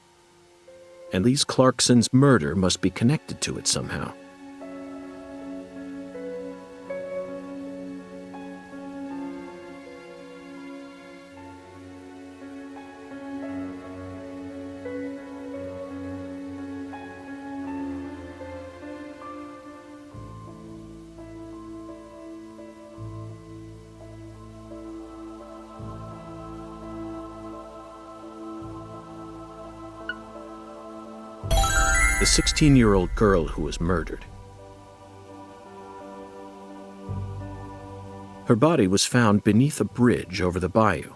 And Lise Clarkson's murder must be connected to it somehow. The 16-year-old girl who was murdered. Her body was found beneath a bridge over the bayou.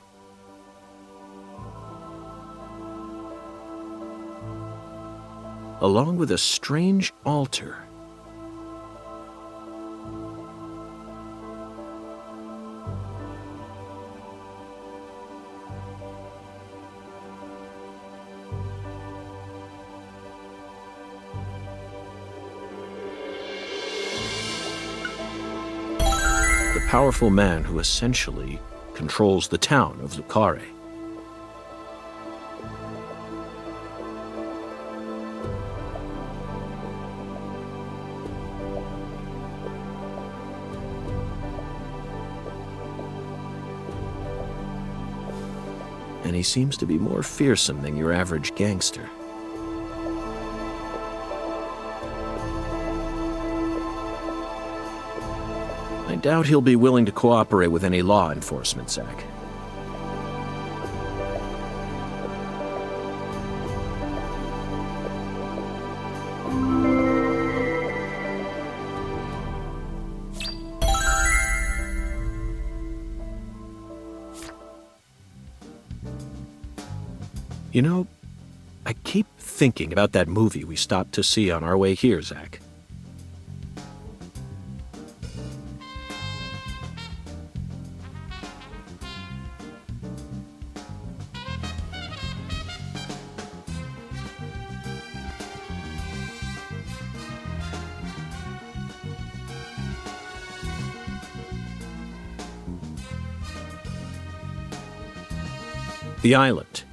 Along with a strange altar. Powerful man who essentially controls the town of Lucare. And he seems to be more fearsome than your average gangster. I doubt he'll be willing to cooperate with any law enforcement, Zach. You know, I keep thinking about that movie we stopped to see on our way here, Zach. The Island,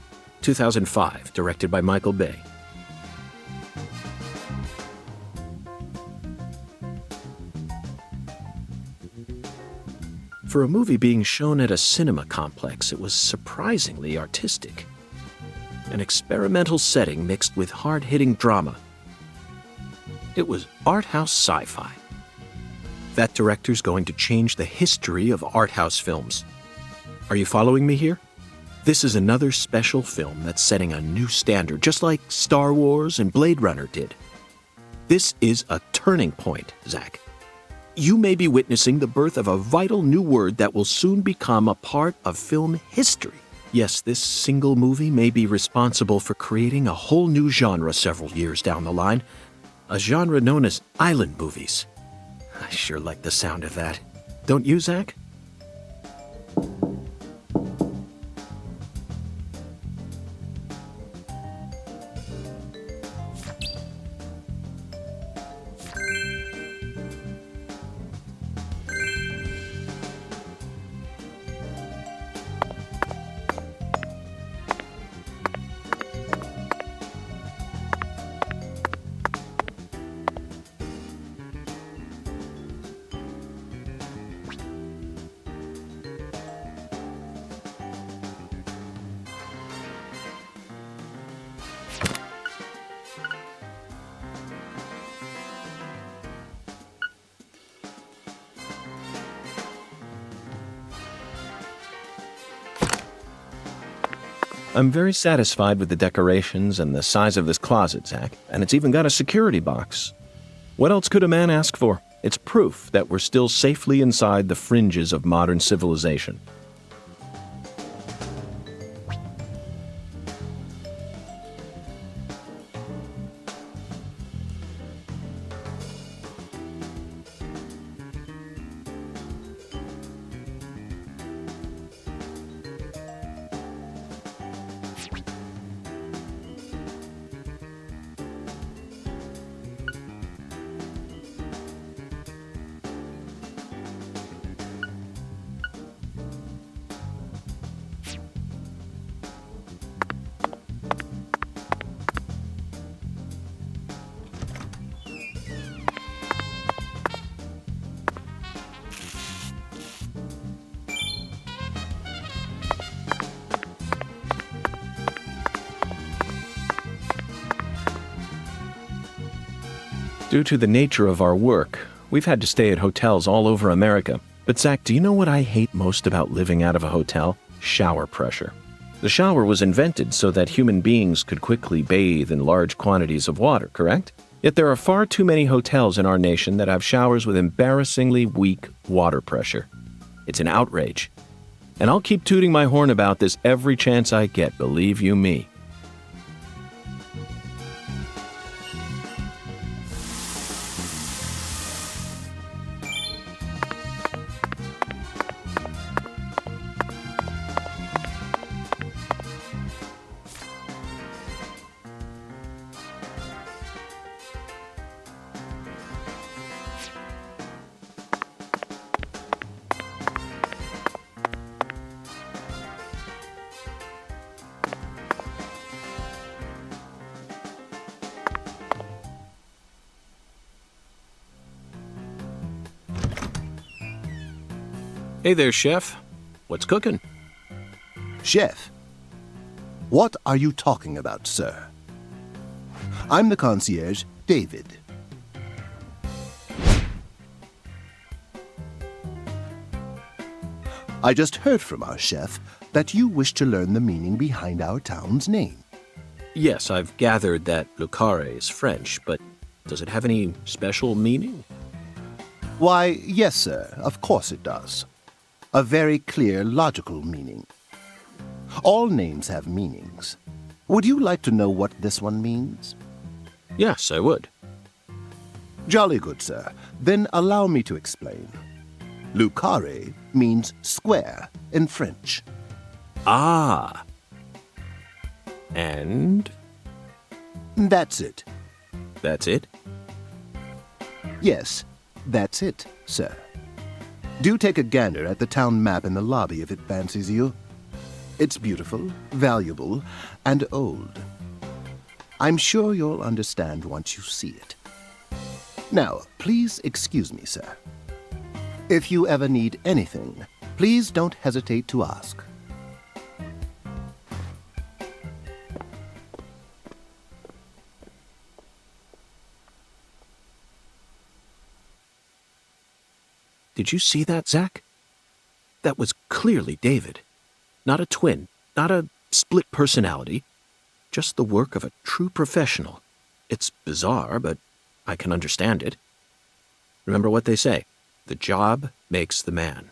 2005, directed by Michael Bay. For a movie being shown at a cinema complex, it was surprisingly artistic. An experimental setting mixed with hard-hitting drama. It was art house sci-fi. That director's going to change the history of art house films. Are you following me here? This is another special film that's setting a new standard, just like Star Wars and Blade Runner did. This is a turning point, Zach. You may be witnessing the birth of a vital new word that will soon become a part of film history. Yes, this single movie may be responsible for creating a whole new genre several years down the line, a genre known as island movies. I sure like the sound of that. Don't you, Zach? I'm very satisfied with the decorations and the size of this closet, Zach, and it's even got a security box. What else could a man ask for? It's proof that we're still safely inside the fringes of modern civilization. Due to the nature of our work, we've had to stay at hotels all over America. But Zach, do you know what I hate most about living out of a hotel? Shower pressure. The shower was invented so that human beings could quickly bathe in large quantities of water, correct? Yet there are far too many hotels in our nation that have showers with embarrassingly weak water pressure. It's an outrage. And I'll keep tooting my horn about this every chance I get, believe you me. Hey there, Chef. What's cooking? Chef, what are you talking about, sir? I'm the concierge, David. I just heard from our chef that you wish to learn the meaning behind our town's name. Yes, I've gathered that Lucare is French, but does it have any special meaning? Why, yes, sir, of course it does. A very clear, logical meaning. All names have meanings. Would you like to know what this one means? Yes, I would. Jolly good, sir. Then allow me to explain. Lucare means square in French. Ah. And? That's it. That's it? Yes, that's it, sir. Do take a gander at the town map in the lobby if it fancies you. It's beautiful, valuable, and old. I'm sure you'll understand once you see it. Now, please excuse me, sir. If you ever need anything, please don't hesitate to ask. Did you see that, Zach? That was clearly David. Not a twin, not a split personality, just the work of a true professional. It's bizarre, but I can understand it. Remember what they say, the job makes the man.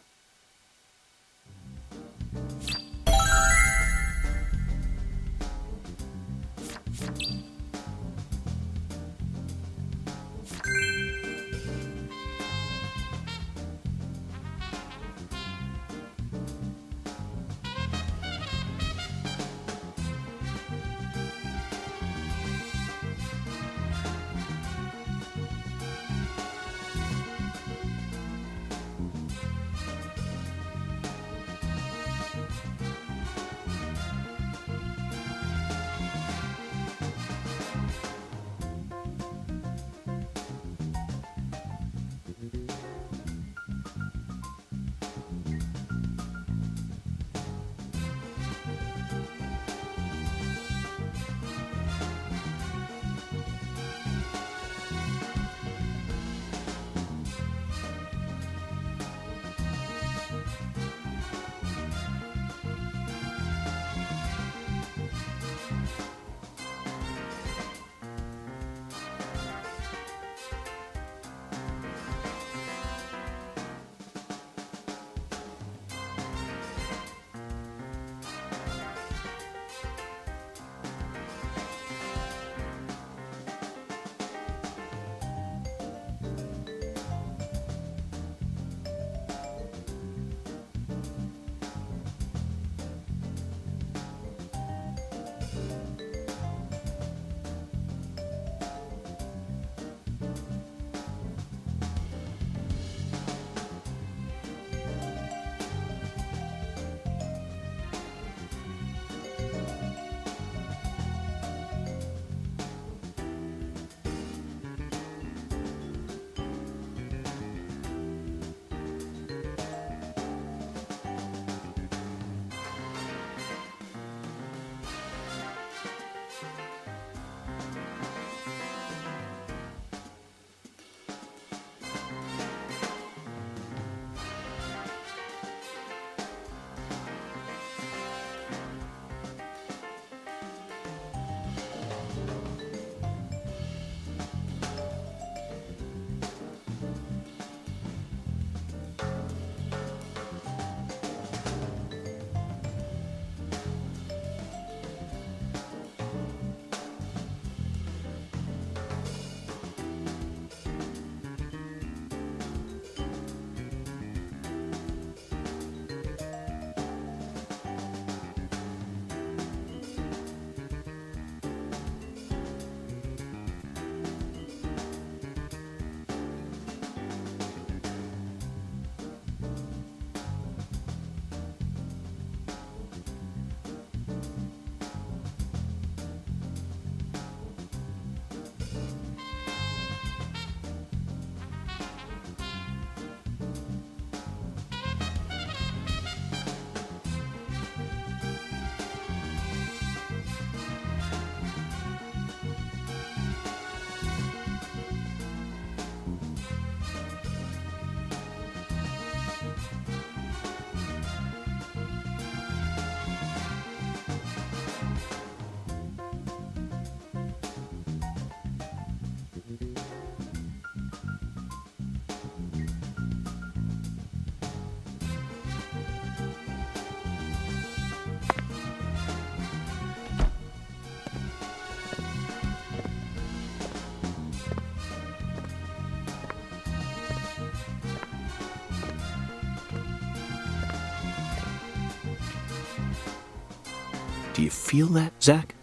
you feel that, Zach?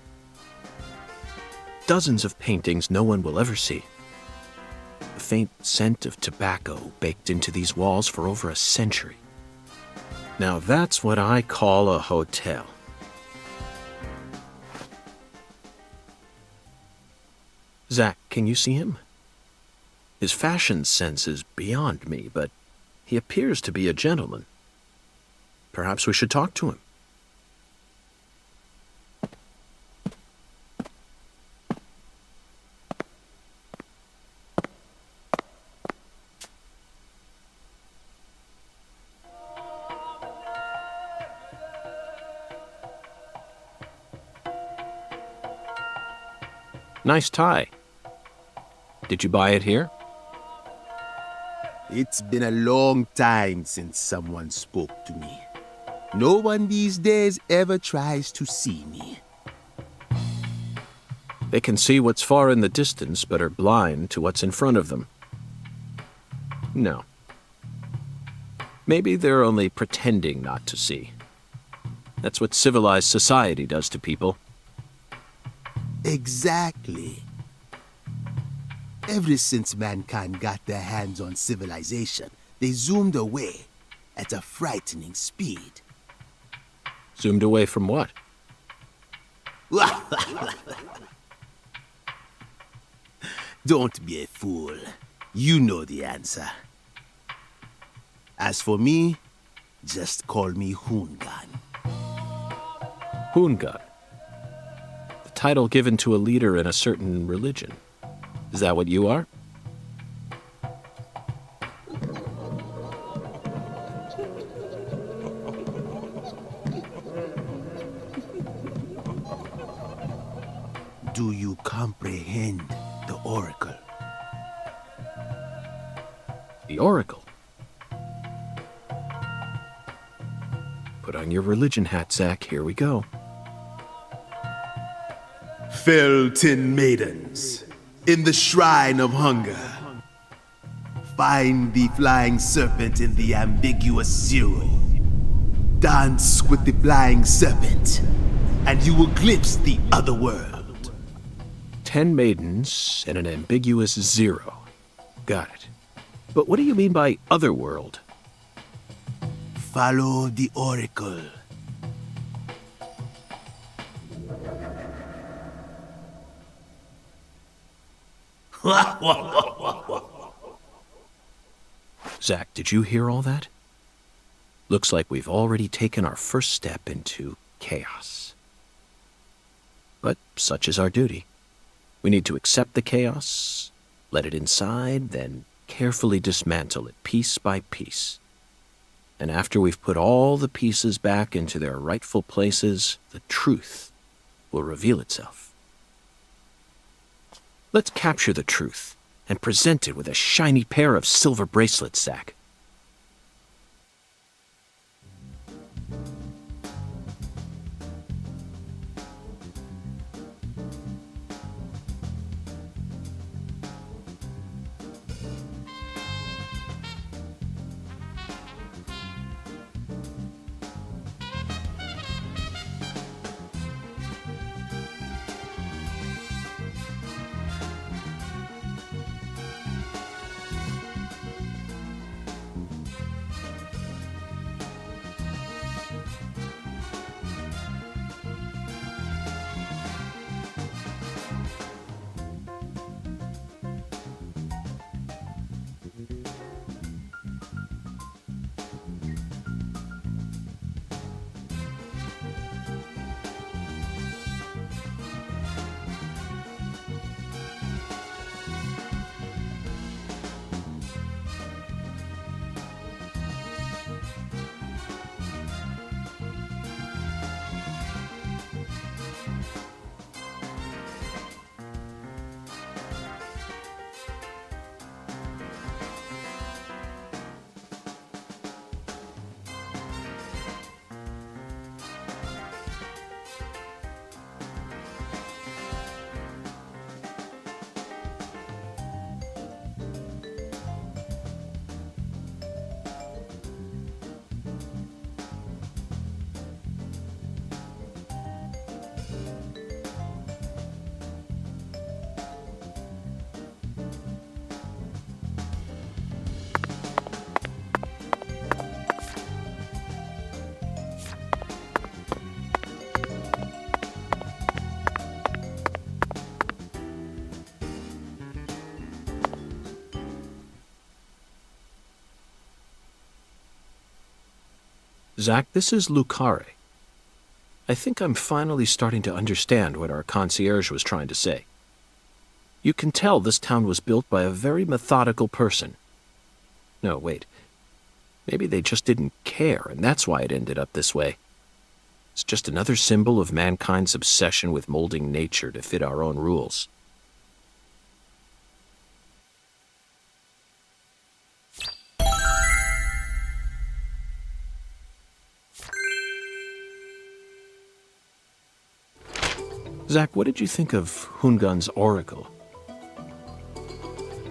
Dozens of paintings no one will ever see. The faint scent of tobacco baked into these walls for over a century. Now that's what I call a hotel. Zach, can you see him? His fashion sense is beyond me, but he appears to be a gentleman. Perhaps we should talk to him. Nice tie. Did you buy it here? It's been a long time since someone spoke to me. No one these days ever tries to see me. They can see what's far in the distance, but are blind to what's in front of them. No. Maybe they're only pretending not to see. That's what civilized society does to people. Exactly. Ever since mankind got their hands on civilization, they zoomed away at a frightening speed. Zoomed away from what? Don't be a fool. You know the answer. As for me, just call me Hoongan. Hoongan. The title given to a leader in a certain religion. Is that what you are? Do you comprehend the oracle? The Oracle. Put on your religion hat, Zach. Here we go. Fell 10 maidens in the shrine of hunger. Find the flying serpent in the ambiguous zero. Dance with the flying serpent, and you will glimpse the other world. 10 maidens and an ambiguous zero. Got it. But what do you mean by otherworld? Follow the oracle. Zach, did you hear all that? Looks like we've already taken our first step into chaos. But such is our duty. We need to accept the chaos, let it inside, then carefully dismantle it piece by piece. And after we've put all the pieces back into their rightful places, the truth will reveal itself. Let's capture the truth and present it with a shiny pair of silver bracelets, Zach. Zach, this is Lucare. I think I'm finally starting to understand what our concierge was trying to say. You can tell this town was built by a very methodical person. No, wait. Maybe they just didn't care, and that's why it ended up this way. It's just another symbol of mankind's obsession with molding nature to fit our own rules. Zach, what did you think of Hungan's oracle?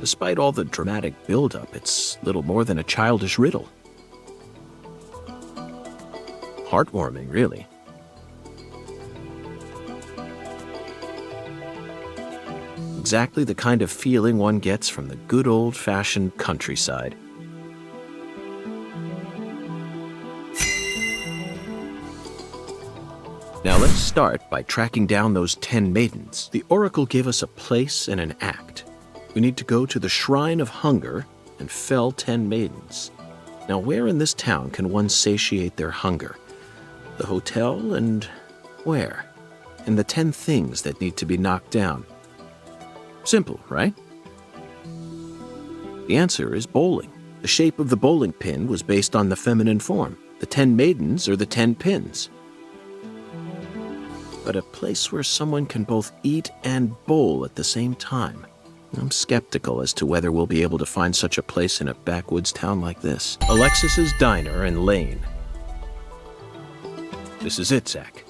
Despite all the dramatic build-up, it's little more than a childish riddle. Heartwarming, really. Exactly the kind of feeling one gets from the good old-fashioned countryside. Now let's start by tracking down those 10 maidens. The oracle gave us a place and an act. We need to go to the Shrine of Hunger and fell 10 maidens. Now where in this town can one satiate their hunger? The hotel and where? And the 10 things that need to be knocked down. Simple, right? The answer is bowling. The shape of the bowling pin was based on the feminine form. The 10 maidens are the 10 pins. But a place where someone can both eat and bowl at the same time. I'm skeptical as to whether we'll be able to find such a place in a backwoods town like this. Alexis's Diner and Lane. This is it, Zach.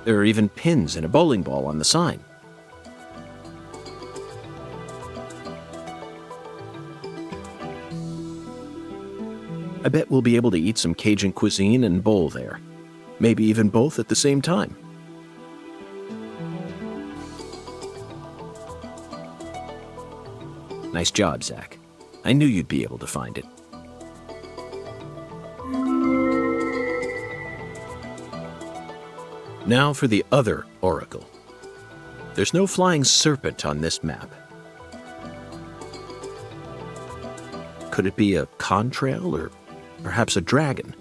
There are even pins and a bowling ball on the sign. I bet we'll be able to eat some Cajun cuisine and bowl there. Maybe even both at the same time. Nice job, Zach. I knew you'd be able to find it. Now for the other oracle. There's no flying serpent on this map. Could it be a contrail or perhaps a dragon?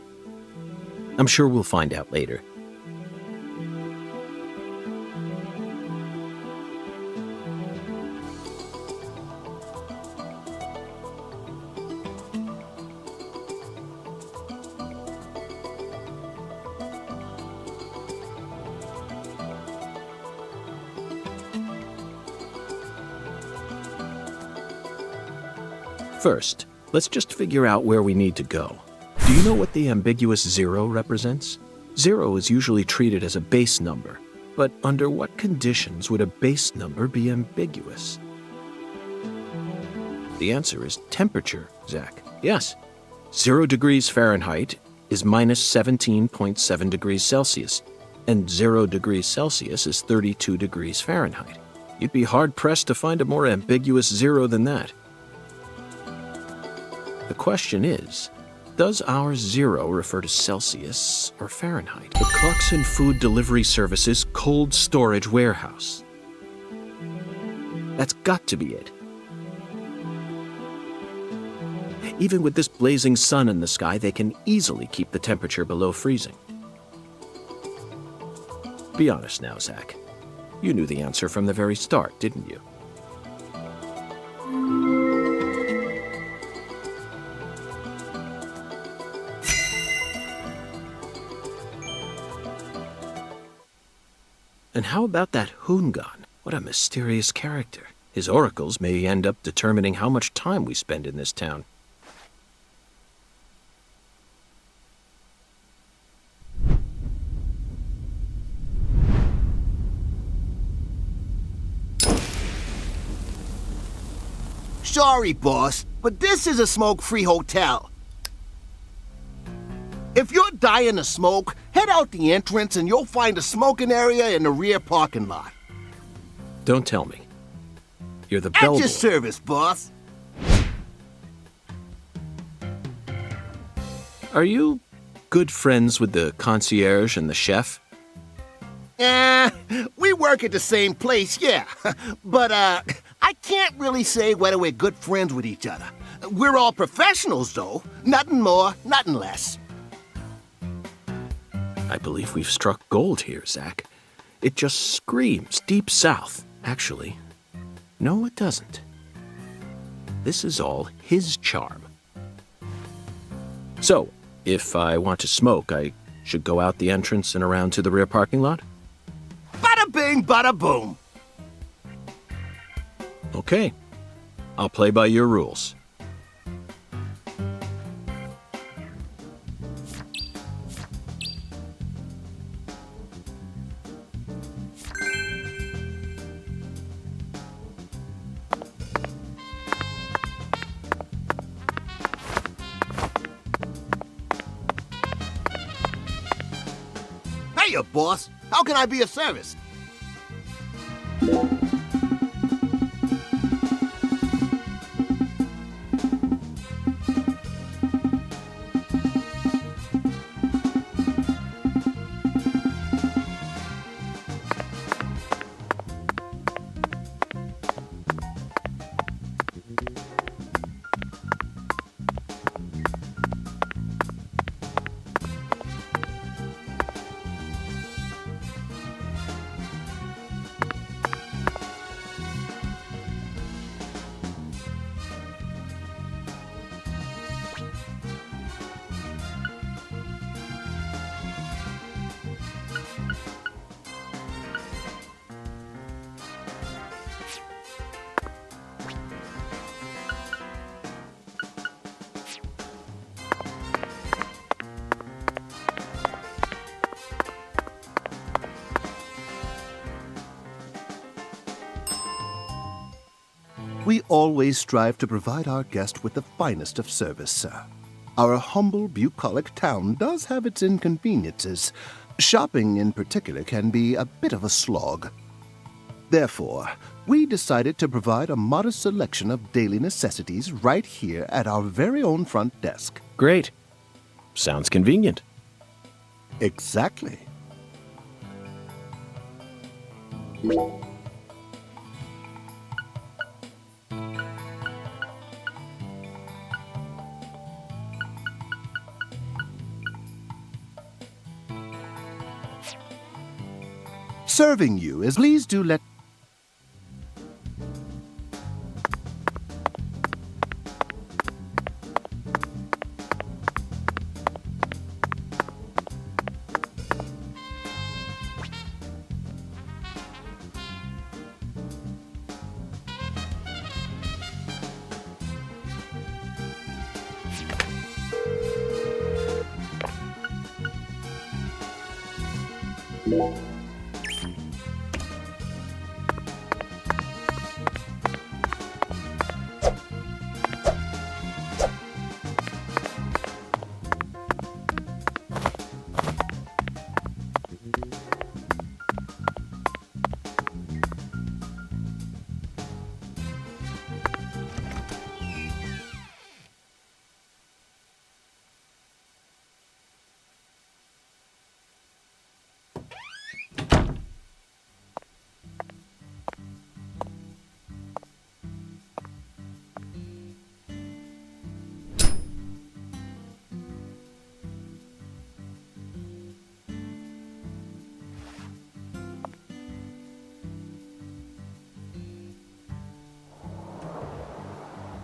I'm sure we'll find out later. First, let's just figure out where we need to go. Do you know what the ambiguous 0 represents? 0 is usually treated as a base number, but under what conditions would a base number be ambiguous? The answer is temperature, Zach. Yes. 0 degrees Fahrenheit is minus 17.7 degrees Celsius, and 0 degrees Celsius is 32 degrees Fahrenheit. You'd be hard-pressed to find a more ambiguous 0 than that. The question is, does our 0 refer to Celsius or Fahrenheit? The Clarkson Food Delivery Services cold storage warehouse. That's got to be it. Even with this blazing sun in the sky, they can easily keep the temperature below freezing. Be honest now, Zach. You knew the answer from the very start, didn't you? And how about that Hungan? What a mysterious character. His oracles may end up determining how much time we spend in this town. Sorry, boss, but this is a smoke-free hotel. If you're dying to smoke, head out the entrance and you'll find a smoking area in the rear parking lot. Don't tell me. You're the At bellboy. your service, boss. Are you good friends with the concierge and the chef? We work at the same place, yeah. But, I can't really say whether we're good friends with each other. We're all professionals, though. Nothing more, nothing less. I believe we've struck gold here, Zach. It just screams deep south. Actually, no, it doesn't. This is all his charm. So, if I want to smoke, I should go out the entrance and around to the rear parking lot? Bada bing, bada boom. Okay. I'll play by your rules. Hiya, boss. How can I be of service? We always strive to provide our guest with the finest of service, sir. Our humble, bucolic town does have its inconveniences. Shopping, in particular, can be a bit of a slog. Therefore, we decided to provide a modest selection of daily necessities right here at our very own front desk. Great. Sounds convenient. Exactly. Serving you is please do let...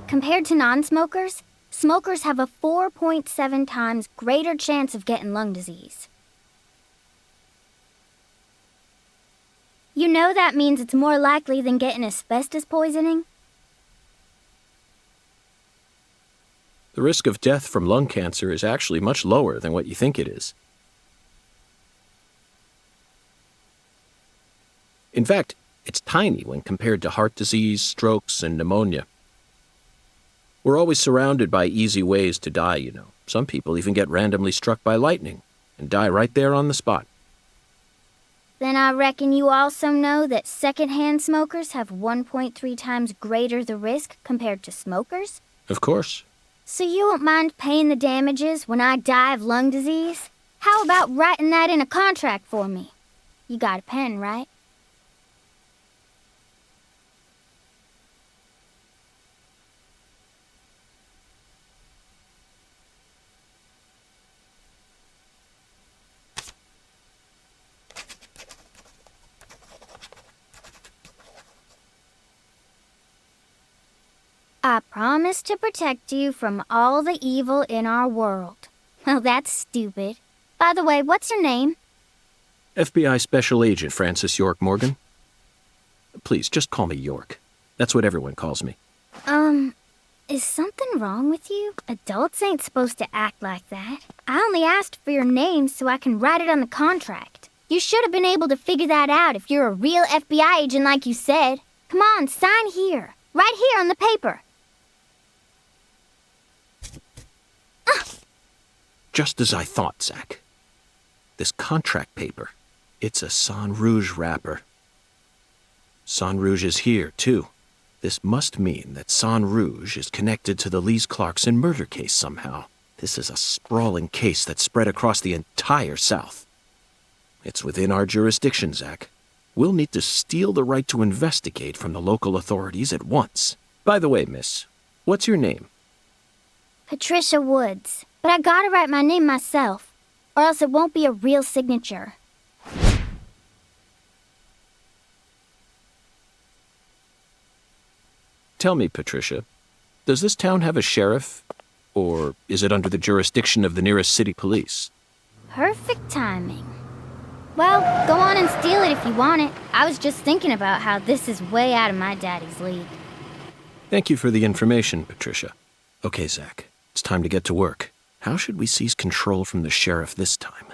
Compared to non-smokers, smokers have a 4.7 times greater chance of getting lung disease. You know that means it's more likely than getting asbestos poisoning? The risk of death from lung cancer is actually much lower than what you think it is. In fact, it's tiny when compared to heart disease, strokes, and pneumonia. We're always surrounded by easy ways to die, you know. Some people even get randomly struck by lightning and die right there on the spot. Then I reckon you also know that secondhand smokers have 1.3 times greater the risk compared to smokers? Of course. So you won't mind paying the damages when I die of lung disease? How about writing that in a contract for me? You got a pen, right? I promise to protect you from all the evil in our world. Well, that's stupid. By the way, what's your name? FBI Special Agent Francis York Morgan. Please, just call me York. That's what everyone calls me. Is something wrong with you? Adults ain't supposed to act like that. I only asked for your name so I can write it on the contract. You should have been able to figure that out if you're a real FBI agent like you said. Come on, sign here. Right here on the paper. Just as I thought, Zach. This contract paper, it's a Sang Rouge wrapper. Sang Rouge is here, too. This must mean that Sang Rouge is connected to the Lise Clarkson murder case somehow. This is a sprawling case that spread across the entire South. It's within our jurisdiction, Zach. We'll need to steal the right to investigate from the local authorities at once. By the way, miss, what's your name? Patricia Woods. But I gotta write my name myself, or else it won't be a real signature. Tell me, Patricia, does this town have a sheriff, or is it under the jurisdiction of the nearest city police? Perfect timing. Well, go on and steal it if you want it. I was just thinking about how this is way out of my daddy's league. Thank you for the information, Patricia. Okay, Zach, it's time to get to work. How should we seize control from the sheriff this time?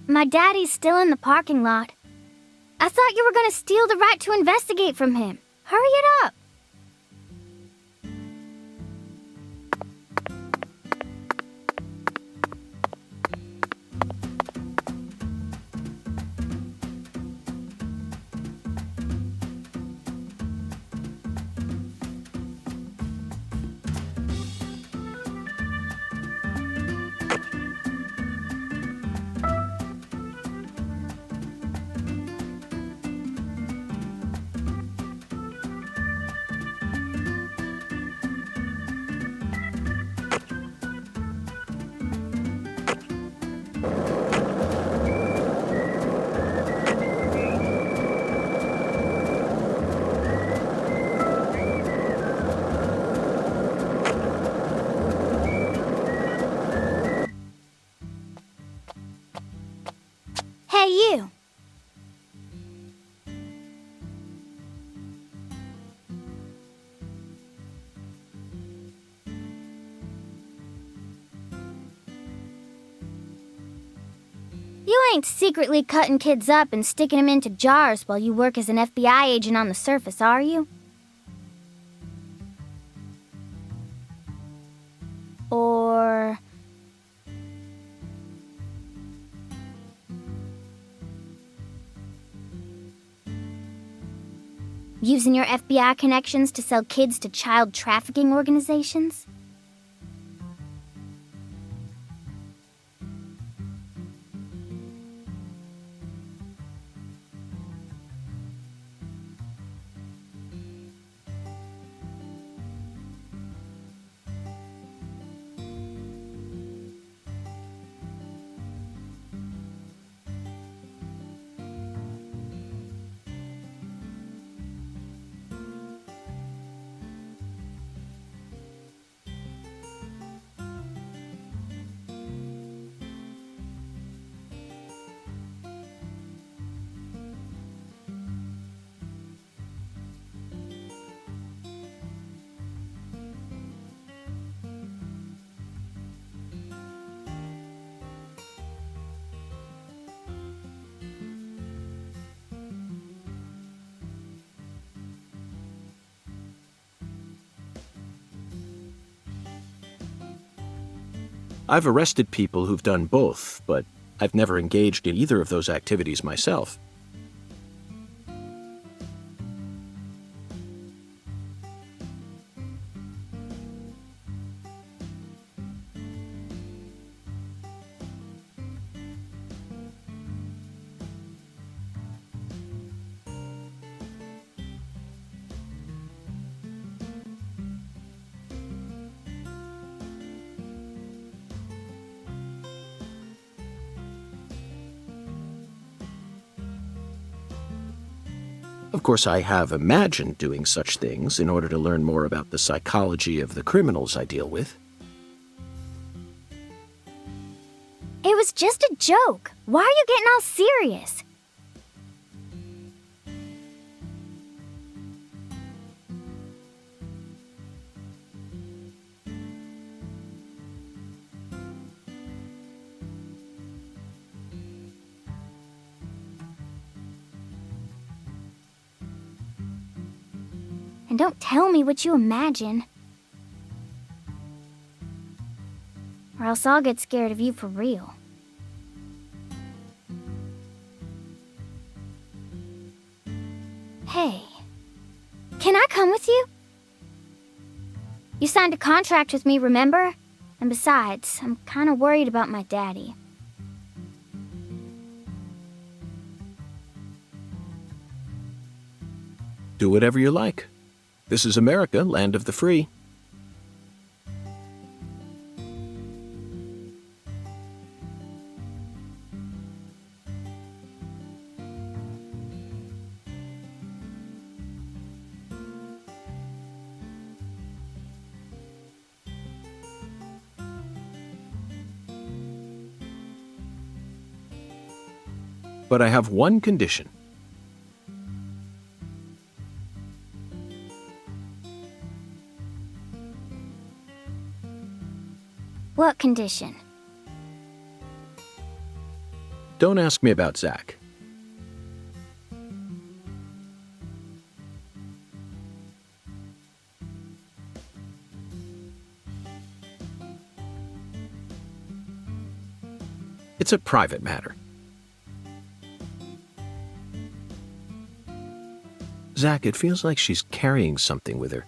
My daddy's still in the parking lot. I thought you were gonna steal the right to investigate from him. Hurry it up. Hey, you. You ain't secretly cutting kids up and sticking them into jars while you work as an FBI agent on the surface, are you? Or... using your FBI connections to sell kids to child trafficking organizations? I've arrested people who've done both, but I've never engaged in either of those activities myself. Of course, I have imagined doing such things in order to learn more about the psychology of the criminals I deal with. It was just a joke. Why are you getting all serious? And don't tell me what you imagine. Or else I'll get scared of you for real. Hey, can I come with you? You signed a contract with me, remember? And besides, I'm kind of worried about my daddy. Do whatever you like. This is America, land of the free. But I have one condition. What condition? Don't ask me about Zach. It's a private matter. Zach, it feels like she's carrying something with her.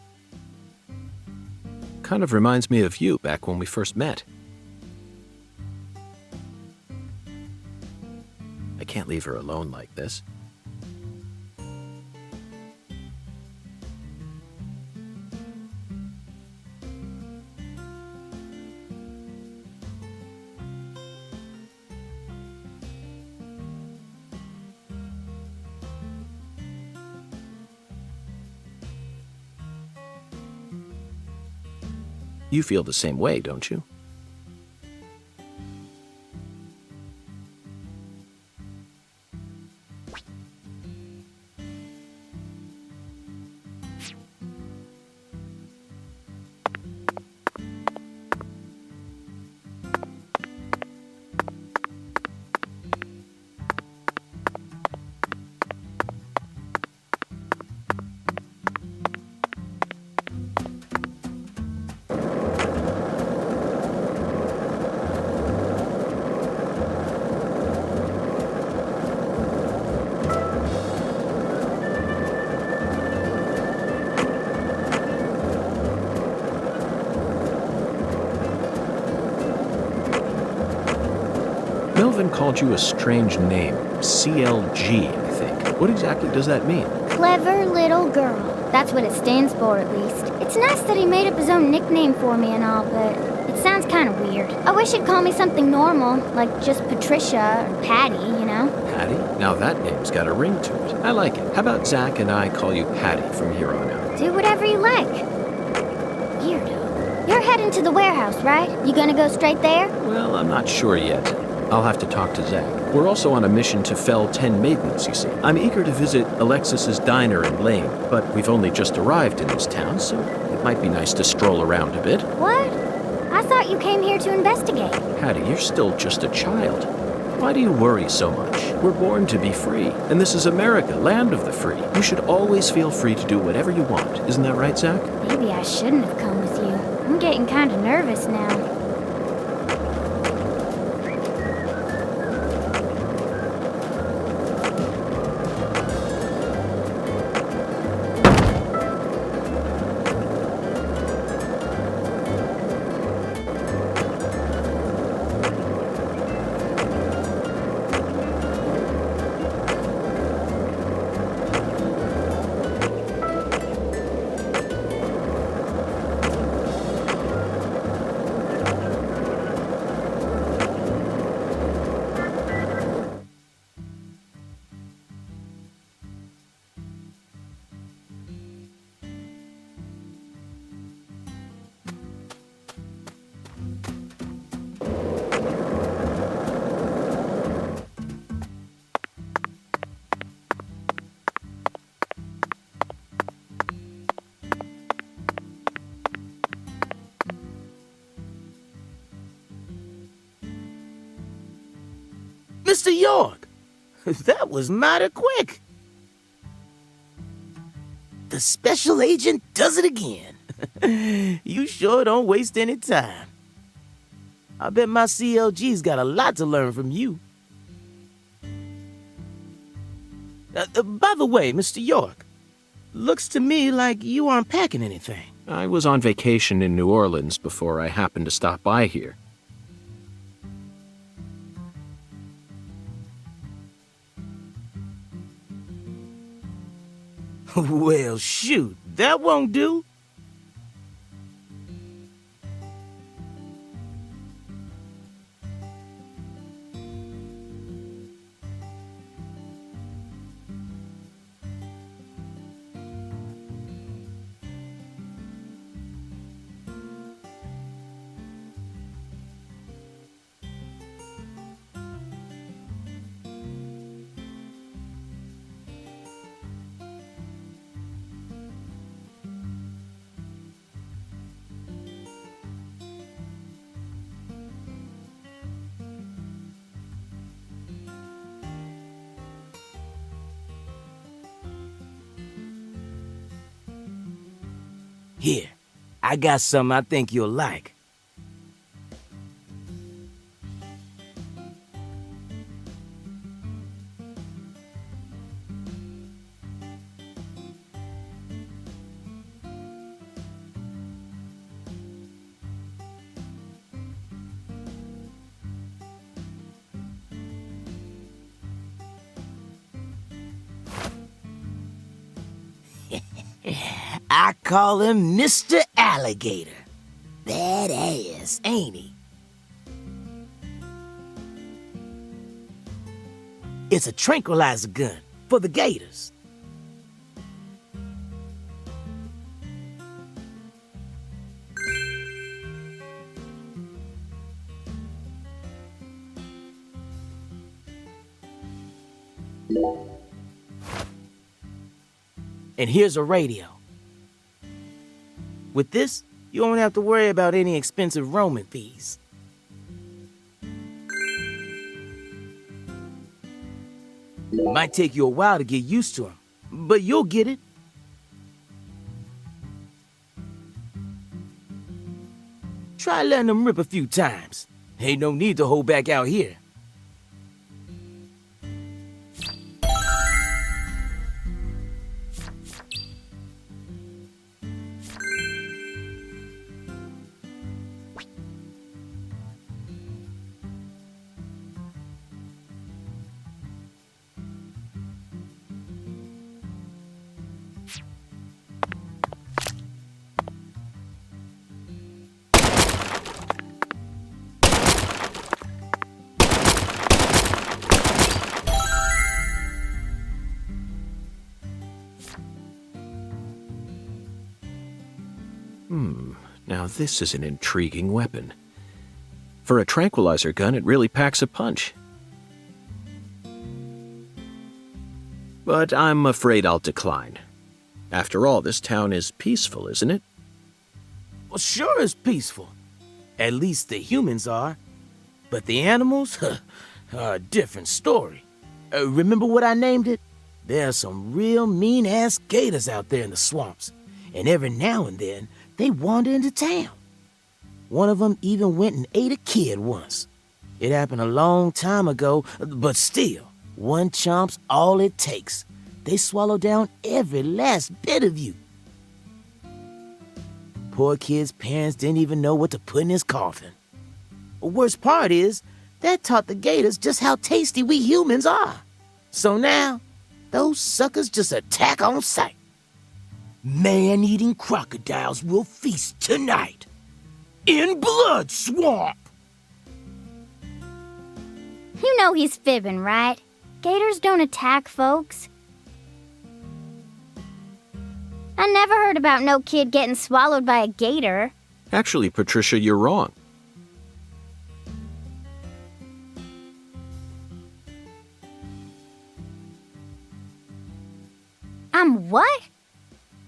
Kind of reminds me of you back when we first met. I can't leave her alone like this. You feel the same way, don't you? Melvin called you a strange name, CLG, I think. What exactly does that mean? Clever little girl. That's what it stands for, at least. It's nice that he made up his own nickname for me and all, but it sounds kind of weird. I wish he'd call me something normal, like just Patricia or Patty, you know? Patty? Now that name's got a ring to it. I like it. How about Zach and I call you Patty from here on out? Do whatever you like. Weirdo. You're heading to the warehouse, right? You gonna go straight there? Well, I'm not sure yet. I'll have to talk to Zach. We're also on a mission to fell 10 maidens, you see. I'm eager to visit Alexis's diner in Lane, but we've only just arrived in this town, so it might be nice to stroll around a bit. What? I thought you came here to investigate. Patty, you're still just a child. Why do you worry so much? We're born to be free, and this is America, land of the free. You should always feel free to do whatever you want. Isn't that right, Zach? Maybe I shouldn't have come with you. I'm getting kind of nervous now. Mr. York, that was mighty quick. The special agent does it again. You sure don't waste any time. I bet my CLG's got a lot to learn from you. By the way, Mr. York, looks to me like you aren't packing anything. I was on vacation in New Orleans before I happened to stop by here. Well, shoot, that won't do. Here, I got something I think you'll like. I call him Mr. Alligator. Badass, ain't he? It's a tranquilizer gun for the gators. And here's a radio. With this, you won't have to worry about any expensive roaming fees. Might take you a while to get used to them, but you'll get it. Try letting them rip a few times. Ain't no need to hold back out here. Now this is an intriguing weapon. For a tranquilizer gun, it really packs a punch. But I'm afraid I'll decline. After all, this town is peaceful, isn't it? Well, sure it's peaceful. At least the humans are. But the animals are a different story. Remember what I named it? There are some real mean-ass gators out there in the swamps. And every now and then, they wander into town. One of them even went and ate a kid once. It happened a long time ago, but still, one chomp's all it takes. They swallow down every last bit of you. Poor kid's parents didn't even know what to put in his coffin. The worst part is, that taught the gators just how tasty we humans are. So now, those suckers just attack on sight. Man-eating crocodiles will feast tonight. In Blood Swamp! You know he's fibbing, right? Gators don't attack folks. I never heard about no kid getting swallowed by a gator. Actually, Patricia, you're wrong. I'm what?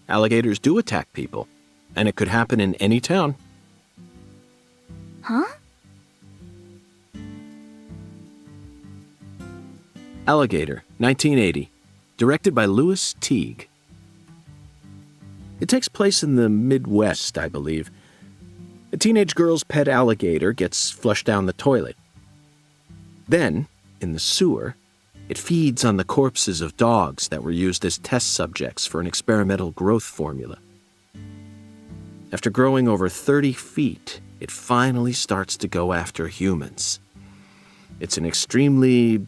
Alligators do attack people, and it could happen in any town. Huh? Alligator, 1980. Directed by Louis Teague. It takes place in the Midwest, I believe. A teenage girl's pet alligator gets flushed down the toilet. Then, in the sewer, it feeds on the corpses of dogs that were used as test subjects for an experimental growth formula. After growing over 30 feet, it finally starts to go after humans. It's an extremely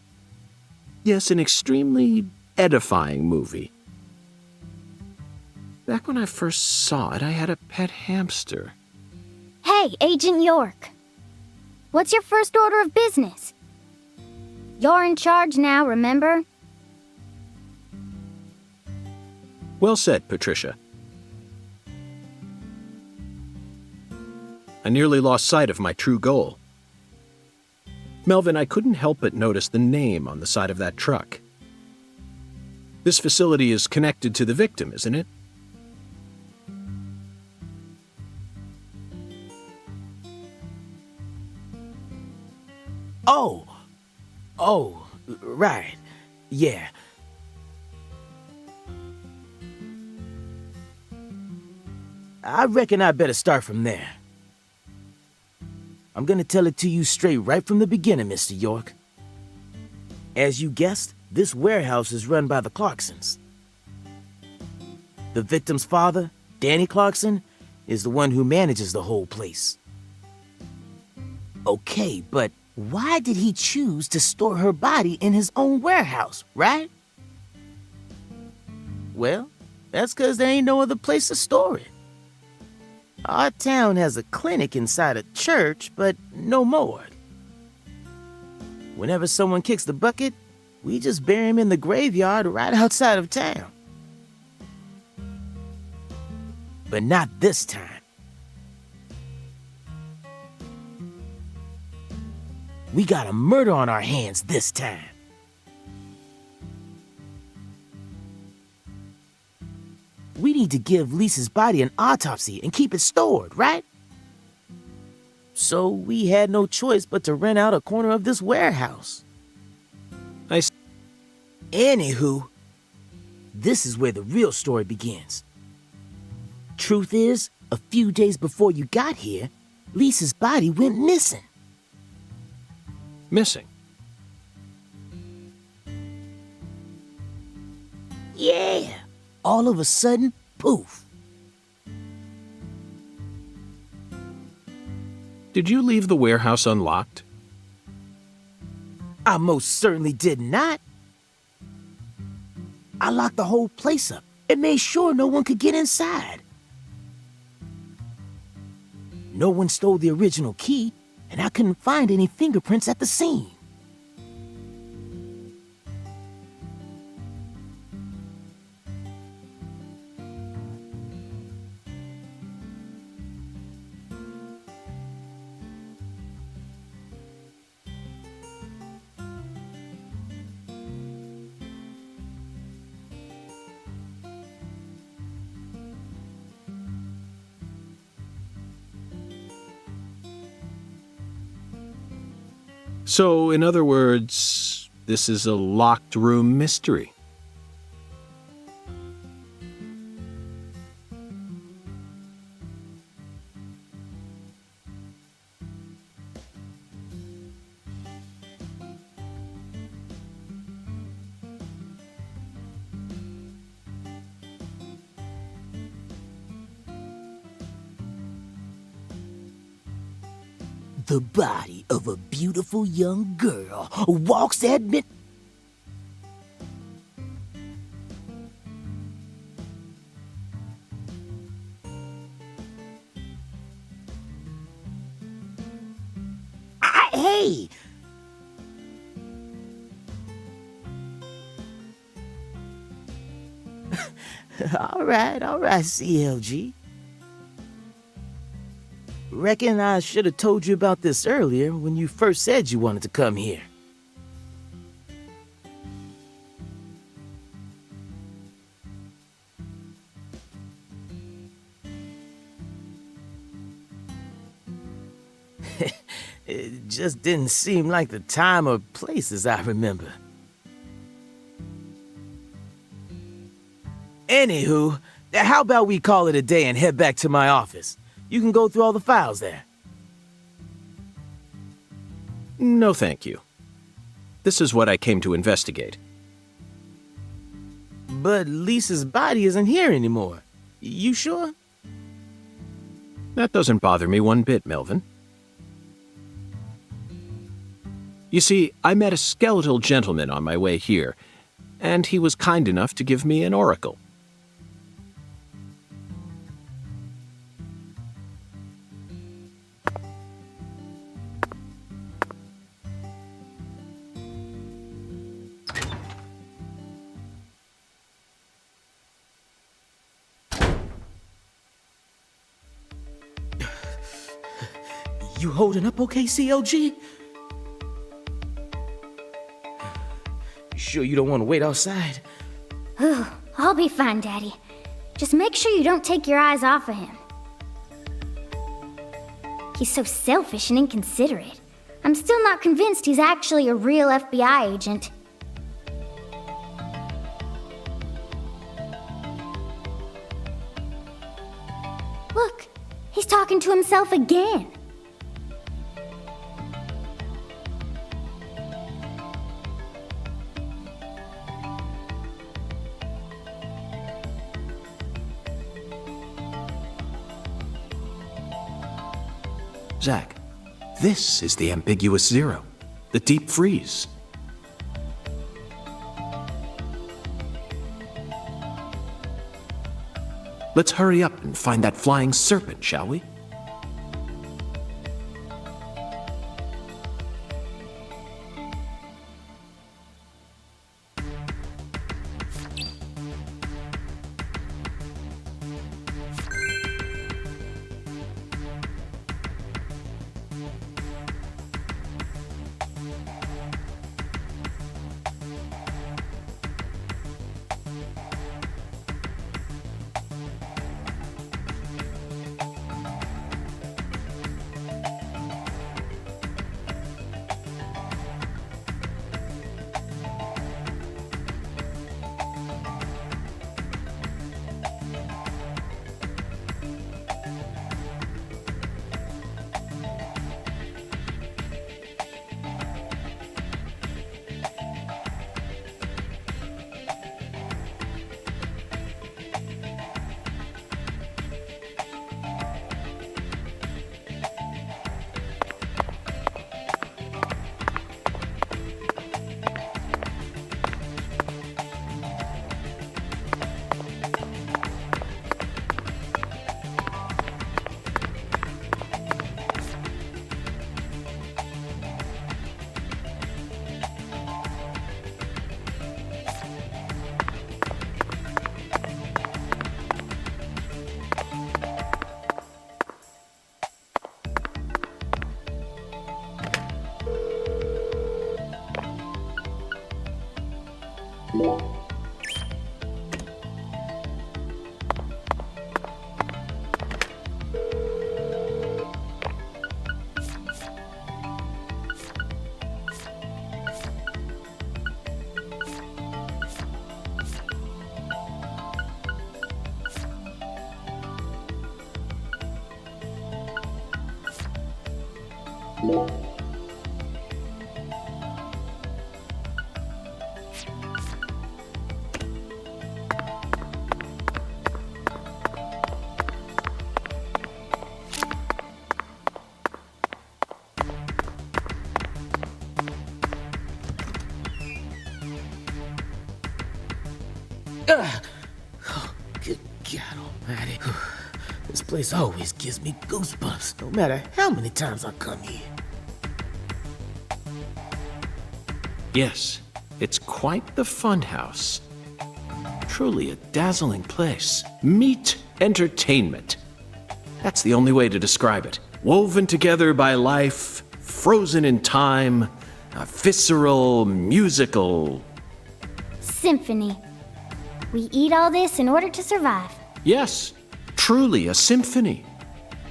edifying movie. Back when I first saw it, I had a pet hamster. Hey, Agent York. What's your first order of business? You're in charge now, remember? Well said, Patricia. I nearly lost sight of my true goal. Melvin, I couldn't help but notice the name on the side of that truck. This facility is connected to the victim, isn't it? Oh, right. Yeah. I reckon I better start from there. I'm gonna tell it to you straight right from the beginning, Mr. York. As you guessed, this warehouse is run by the Clarksons. The victim's father, Danny Clarkson, is the one who manages the whole place. Okay, but why did he choose to store her body in his own warehouse, right? Well, that's 'cause there ain't no other place to store it. Our town has a clinic inside a church, but no more. Whenever someone kicks the bucket, we just bury him in the graveyard right outside of town. But not this time. We got a murder on our hands this time. We need to give Lisa's body an autopsy and keep it stored, right? So we had no choice but to rent out a corner of this warehouse. Anywho, this is where the real story begins. Truth is, a few days before you got here, Lisa's body went missing. Missing? Yeah. All of a sudden, poof. Did you leave the warehouse unlocked? I most certainly did not. I locked the whole place up and made sure no one could get inside. No one stole the original key, and I couldn't find any fingerprints at the scene. So, in other words, this is a locked room mystery. The body of a beautiful young girl walks at mid... Hey! all right, CLG. Reckon I should have told you about this earlier when you first said you wanted to come here. It just didn't seem like the time or place as I remember. Anywho, how about we call it a day and head back to my office? You can go through all the files there. No, thank you. This is what I came to investigate. But Lisa's body isn't here anymore. You sure? That doesn't bother me one bit, Melvin. You see, I met a skeletal gentleman on my way here, and he was kind enough to give me an oracle. You holding up okay, CLG? You sure you don't want to wait outside? I'll be fine, Daddy. Just make sure you don't take your eyes off of him. He's so selfish and inconsiderate. I'm still not convinced he's actually a real FBI agent. Look, he's talking to himself again. Zach, this is the ambiguous zero, the deep freeze. Let's hurry up and find that flying serpent, shall we? Oh, good God almighty. This place always gives me goosebumps, no matter how many times I come here. Yes, it's quite the funhouse. Truly a dazzling place. Meet entertainment. That's the only way to describe it. Woven together by life, frozen in time, a visceral, musical... Symphony. We eat all this in order to survive. Yes, truly a symphony.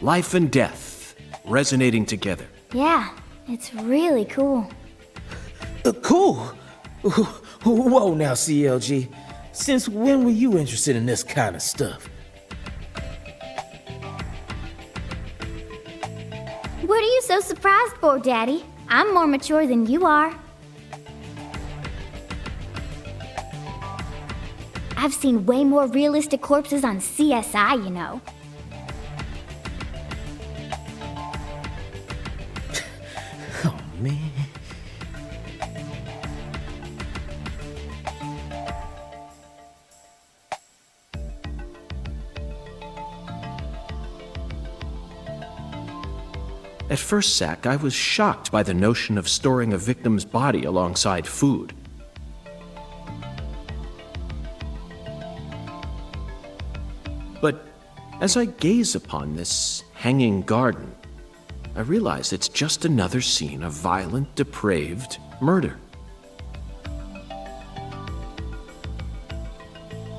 Life and death, resonating together. Yeah, it's really cool. Cool? Whoa now, CLG. Since when were you interested in this kind of stuff? What are you so surprised for, Daddy? I'm more mature than you are. I've seen way more realistic corpses on CSI, you know. Oh, man. At first, Zach, I was shocked by the notion of storing a victim's body alongside food. But as I gaze upon this hanging garden, I realize it's just another scene of violent, depraved murder.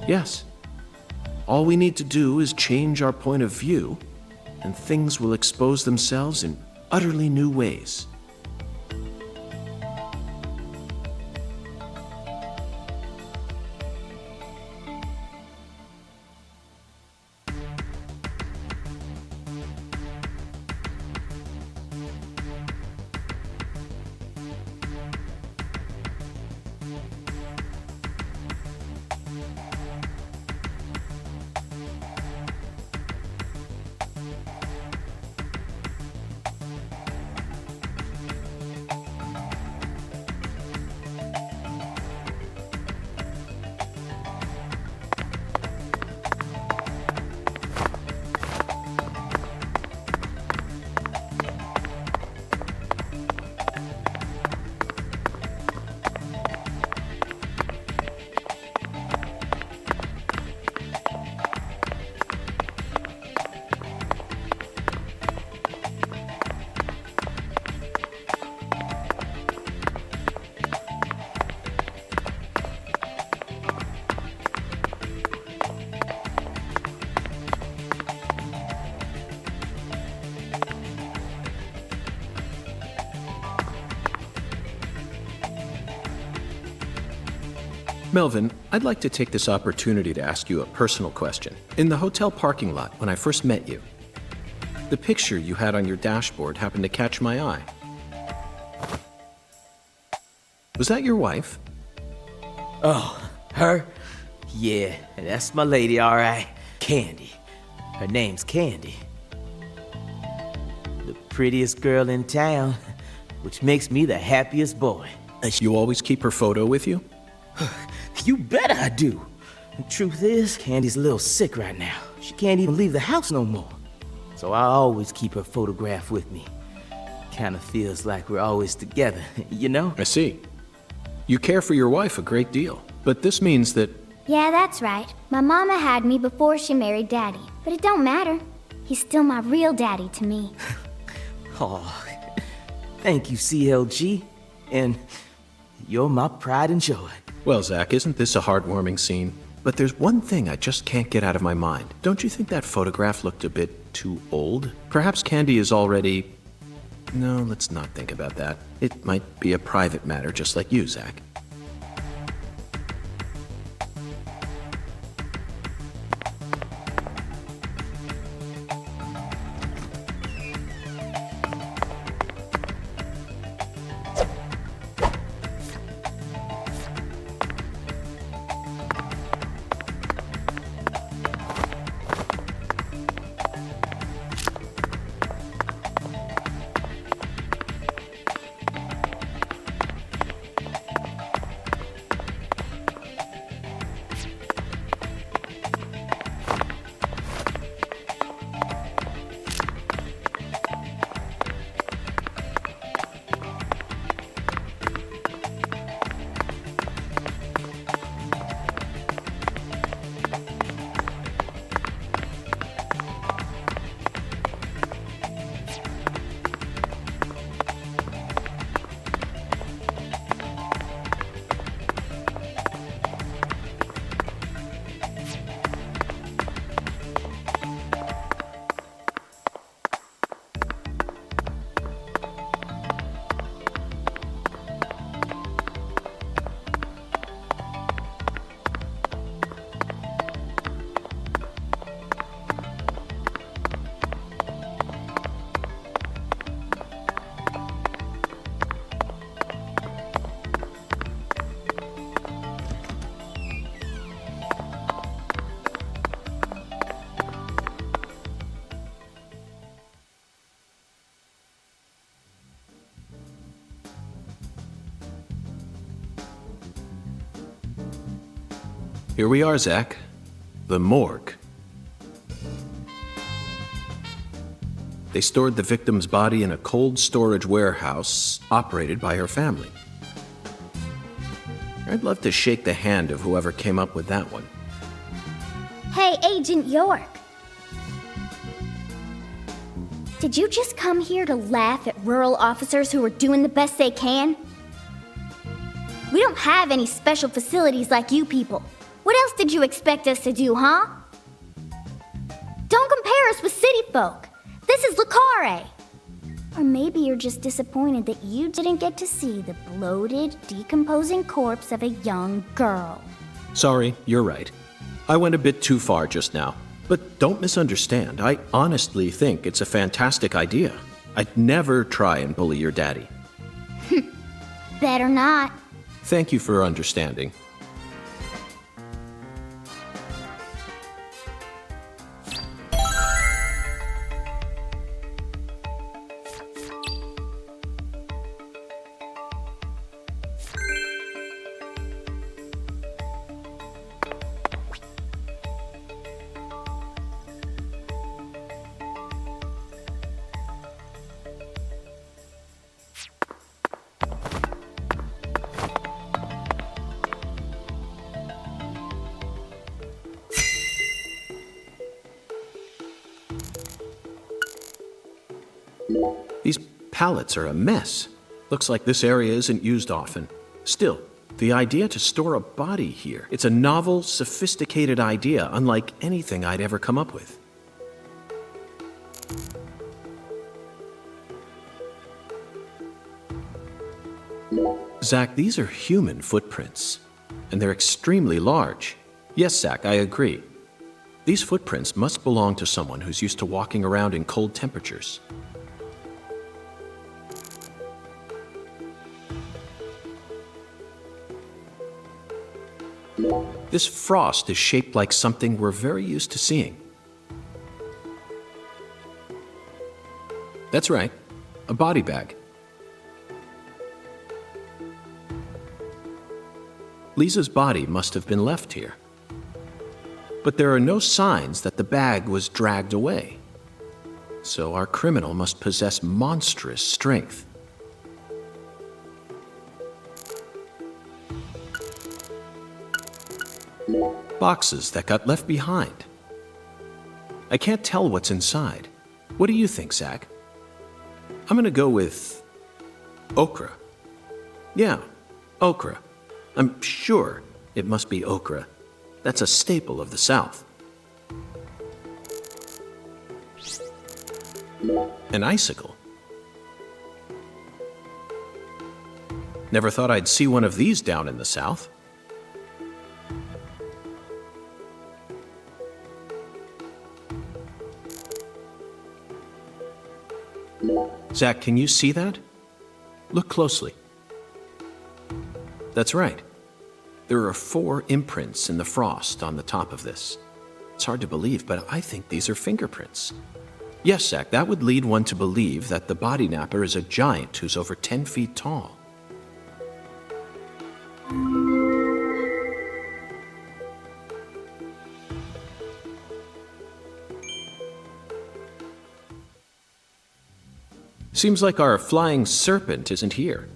Yes, all we need to do is change our point of view, and things will expose themselves in utterly new ways. Melvin, I'd like to take this opportunity to ask you a personal question. In the hotel parking lot, when I first met you, the picture you had on your dashboard happened to catch my eye. Was that your wife? Oh, her? Yeah, that's my lady, all right. Candy. Her name's Candy. The prettiest girl in town, which makes me the happiest boy. You always keep her photo with you? You bet I do. The truth is, Candy's a little sick right now. She can't even leave the house no more. So I always keep her photograph with me. Kinda feels like we're always together, you know? I see. You care for your wife a great deal, but this means that... Yeah, that's right. My mama had me before she married Daddy. But it don't matter. He's still my real daddy to me. Oh, thank you, CLG. And you're my pride and joy. Well, Zach, isn't this a heartwarming scene? But there's one thing I just can't get out of my mind. Don't you think that photograph looked a bit too old? Perhaps Candy is already... No, let's not think about that. It might be a private matter, just like you, Zach. Here we are, Zach. The morgue. They stored the victim's body in a cold storage warehouse operated by her family. I'd love to shake the hand of whoever came up with that one. Hey, Agent York. Did you just come here to laugh at rural officers who are doing the best they can? We don't have any special facilities like you people. What else did you expect us to do, huh? Don't compare us with city folk. This is Lucare. Or maybe you're just disappointed that you didn't get to see the bloated, decomposing corpse of a young girl. Sorry, you're right. I went a bit too far just now. But don't misunderstand. I honestly think it's a fantastic idea. I'd never try and bully your daddy. Better not. Thank you for understanding. These pallets are a mess. Looks like this area isn't used often. Still, the idea to store a body here, it's a novel, sophisticated idea, unlike anything I'd ever come up with. Zach, these are human footprints, and they're extremely large. Yes, Zach, I agree. These footprints must belong to someone who's used to walking around in cold temperatures. This frost is shaped like something we're very used to seeing. That's right, a body bag. Lisa's body must have been left here. But there are no signs that the bag was dragged away. So our criminal must possess monstrous strength. Boxes that got left behind. I can't tell what's inside. What do you think, Zach? I'm gonna go with okra. Yeah, okra. I'm sure it must be okra. That's a staple of the South. An icicle. Never thought I'd see one of these down in the South. Zach, can you see that? Look closely. That's right. There are 4 imprints in the frost on the top of this. It's hard to believe, but I think these are fingerprints. Yes, Zach, that would lead one to believe that the body napper is a giant who's over 10 feet tall. Seems like our flying serpent isn't here.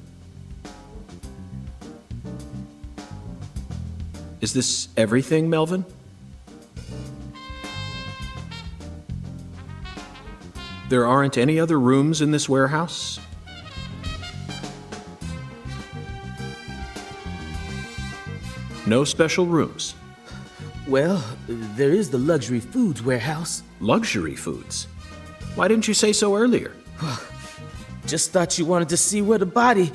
Is this everything, Melvin? There aren't any other rooms in this warehouse? No special rooms. Well, there is the luxury foods warehouse. Luxury foods? Why didn't you say so earlier? Just thought you wanted to see where the body...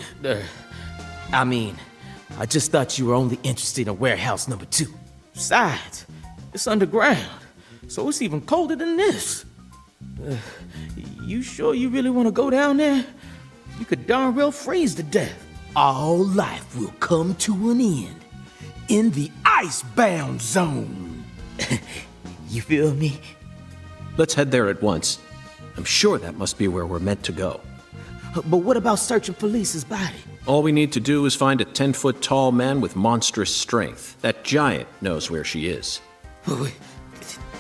I just thought you were only interested in warehouse number 2. Besides, it's underground, so it's even colder than this. You sure you really want to go down there? You could darn well freeze to death. All life will come to an end in the icebound zone. You feel me? Let's head there at once. I'm sure that must be where we're meant to go. But what about searching for Lisa's body? All we need to do is find a 10-foot tall man with monstrous strength. That giant knows where she is.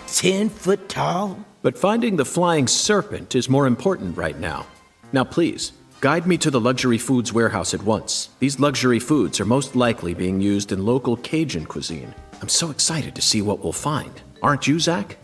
10 foot tall? But finding the flying serpent is more important right now. Now please, guide me to the luxury foods warehouse at once. These luxury foods are most likely being used in local Cajun cuisine. I'm so excited to see what we'll find. Aren't you, Zach?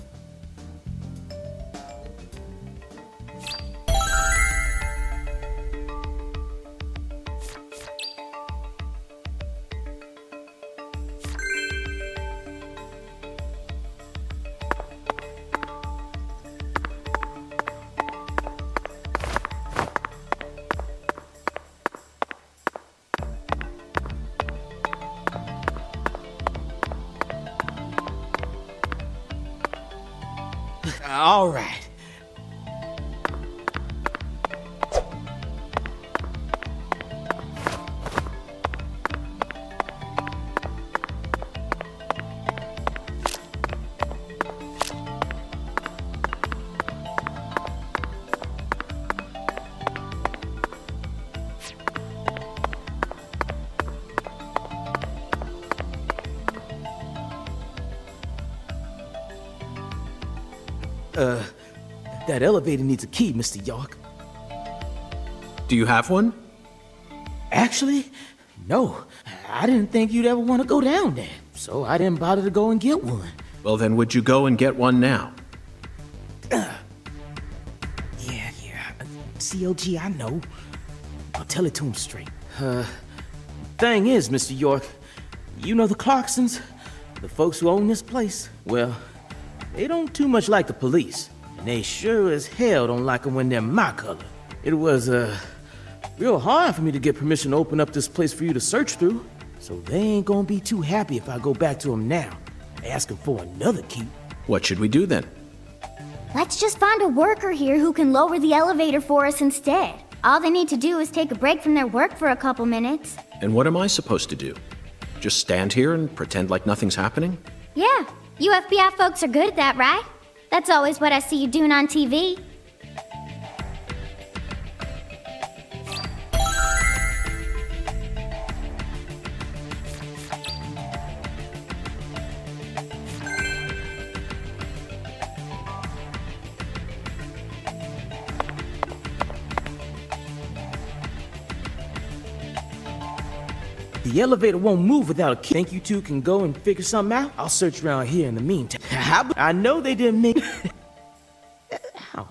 All right. That elevator needs a key, Mr. York. Do you have one? Actually, no. I didn't think you'd ever want to go down there, so I didn't bother to go and get one. Well, then would you go and get one now? Yeah. COG, I know. I'll tell it to him straight. Thing is, Mr. York, you know the Clarksons? The folks who own this place? Well, they don't too much like the police. And they sure as hell don't like them when they're my color. It was, real hard for me to get permission to open up this place for you to search through. So they ain't gonna be too happy if I go back to them now, asking for another key. What should we do then? Let's just find a worker here who can lower the elevator for us instead. All they need to do is take a break from their work for a couple minutes. And what am I supposed to do? Just stand here and pretend like nothing's happening? Yeah, you FBI folks are good at that, right? That's always what I see you doing on TV. The elevator won't move without a key. Think you two can go and figure something out? I'll search around here in the meantime. I know they didn't make... How?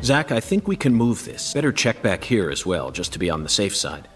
Zach, I think we can move this. Better check back here as well, just to be on the safe side.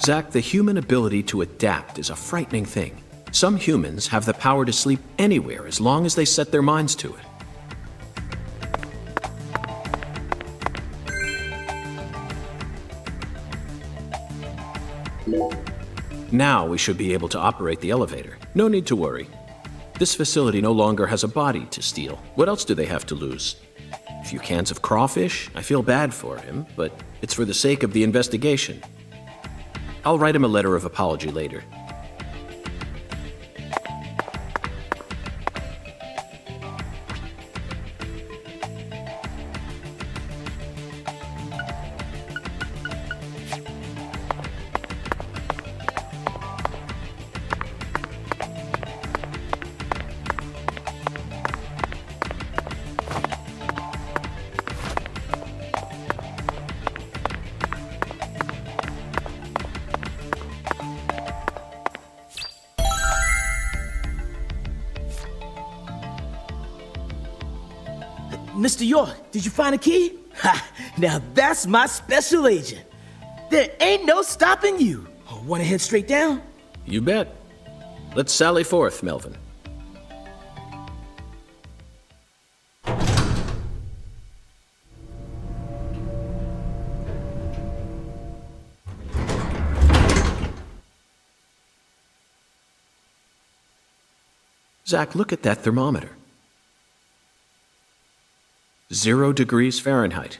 Zach, the human ability to adapt is a frightening thing. Some humans have the power to sleep anywhere as long as they set their minds to it. Now we should be able to operate the elevator. No need to worry. This facility no longer has a body to steal. What else do they have to lose? A few cans of crawfish? I feel bad for him, but it's for the sake of the investigation. I'll write him a letter of apology later. Mr. York, did you find a key? Ha! Now that's my special agent. There ain't no stopping you. Oh, wanna head straight down? You bet. Let's sally forth, Melvin. Zach, look at that thermometer. 0 degrees Fahrenheit,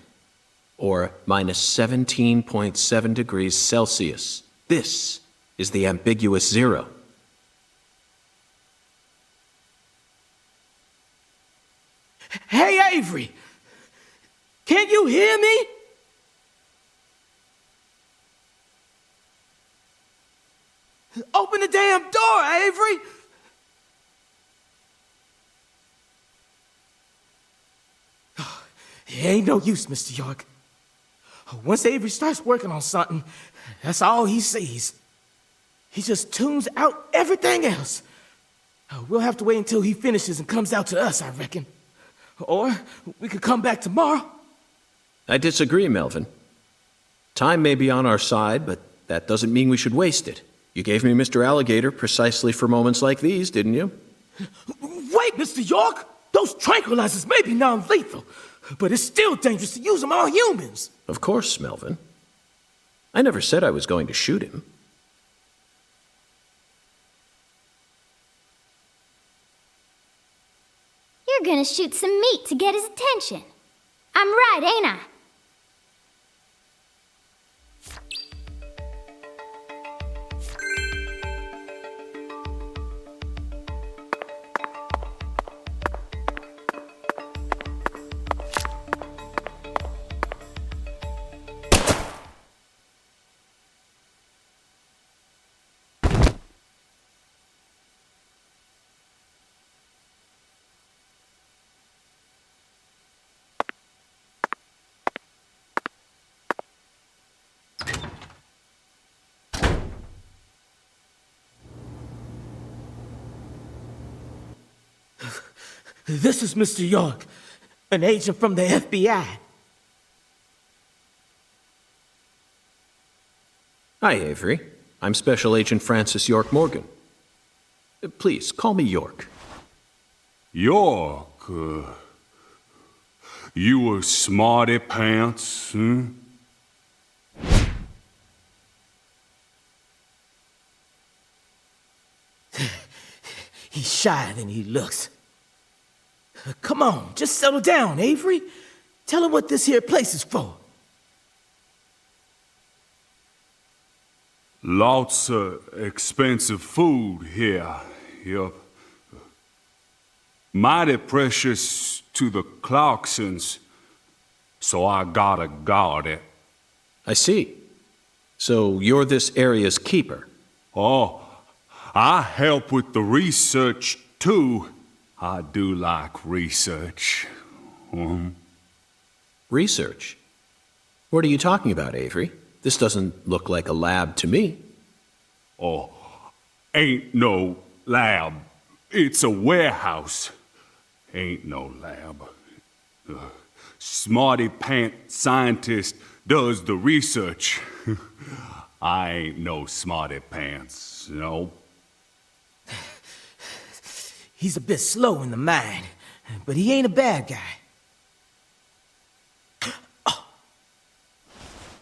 or minus 17.7 degrees Celsius. This is the ambiguous zero. Hey, Avery! Can you hear me? Open the damn door, Avery! It ain't no use, Mr. York. Once Avery starts working on something, that's all he sees. He just tunes out everything else. We'll have to wait until he finishes and comes out to us, I reckon. Or we could come back tomorrow. I disagree, Melvin. Time may be on our side, but that doesn't mean we should waste it. You gave me Mr. Alligator precisely for moments like these, didn't you? Wait, Mr. York! Those tranquilizers may be non-lethal, but it's still dangerous to use them on humans. Of course, Melvin. I never said I was going to shoot him. You're gonna shoot some meat to get his attention. I'm right, ain't I? This is Mr. York, an agent from the FBI. Hi, Avery. I'm Special Agent Francis York Morgan. Please, call me York. York, you a smarty pants, huh? He's shyer than he looks. Come on, just settle down, Avery. Tell him what this here place is for. Lots of expensive food here. Yup. Mighty precious to the Clarksons, so I gotta guard it. I see. So you're this area's keeper? Oh, I help with the research, too. I do like research. Research? What are you talking about, Avery? This doesn't look like a lab to me. Oh, ain't no lab. It's a warehouse. Ain't no lab. Smarty pants scientist does the research. I ain't no smarty pants, no. He's a bit slow in the mind, but he ain't a bad guy. Oh.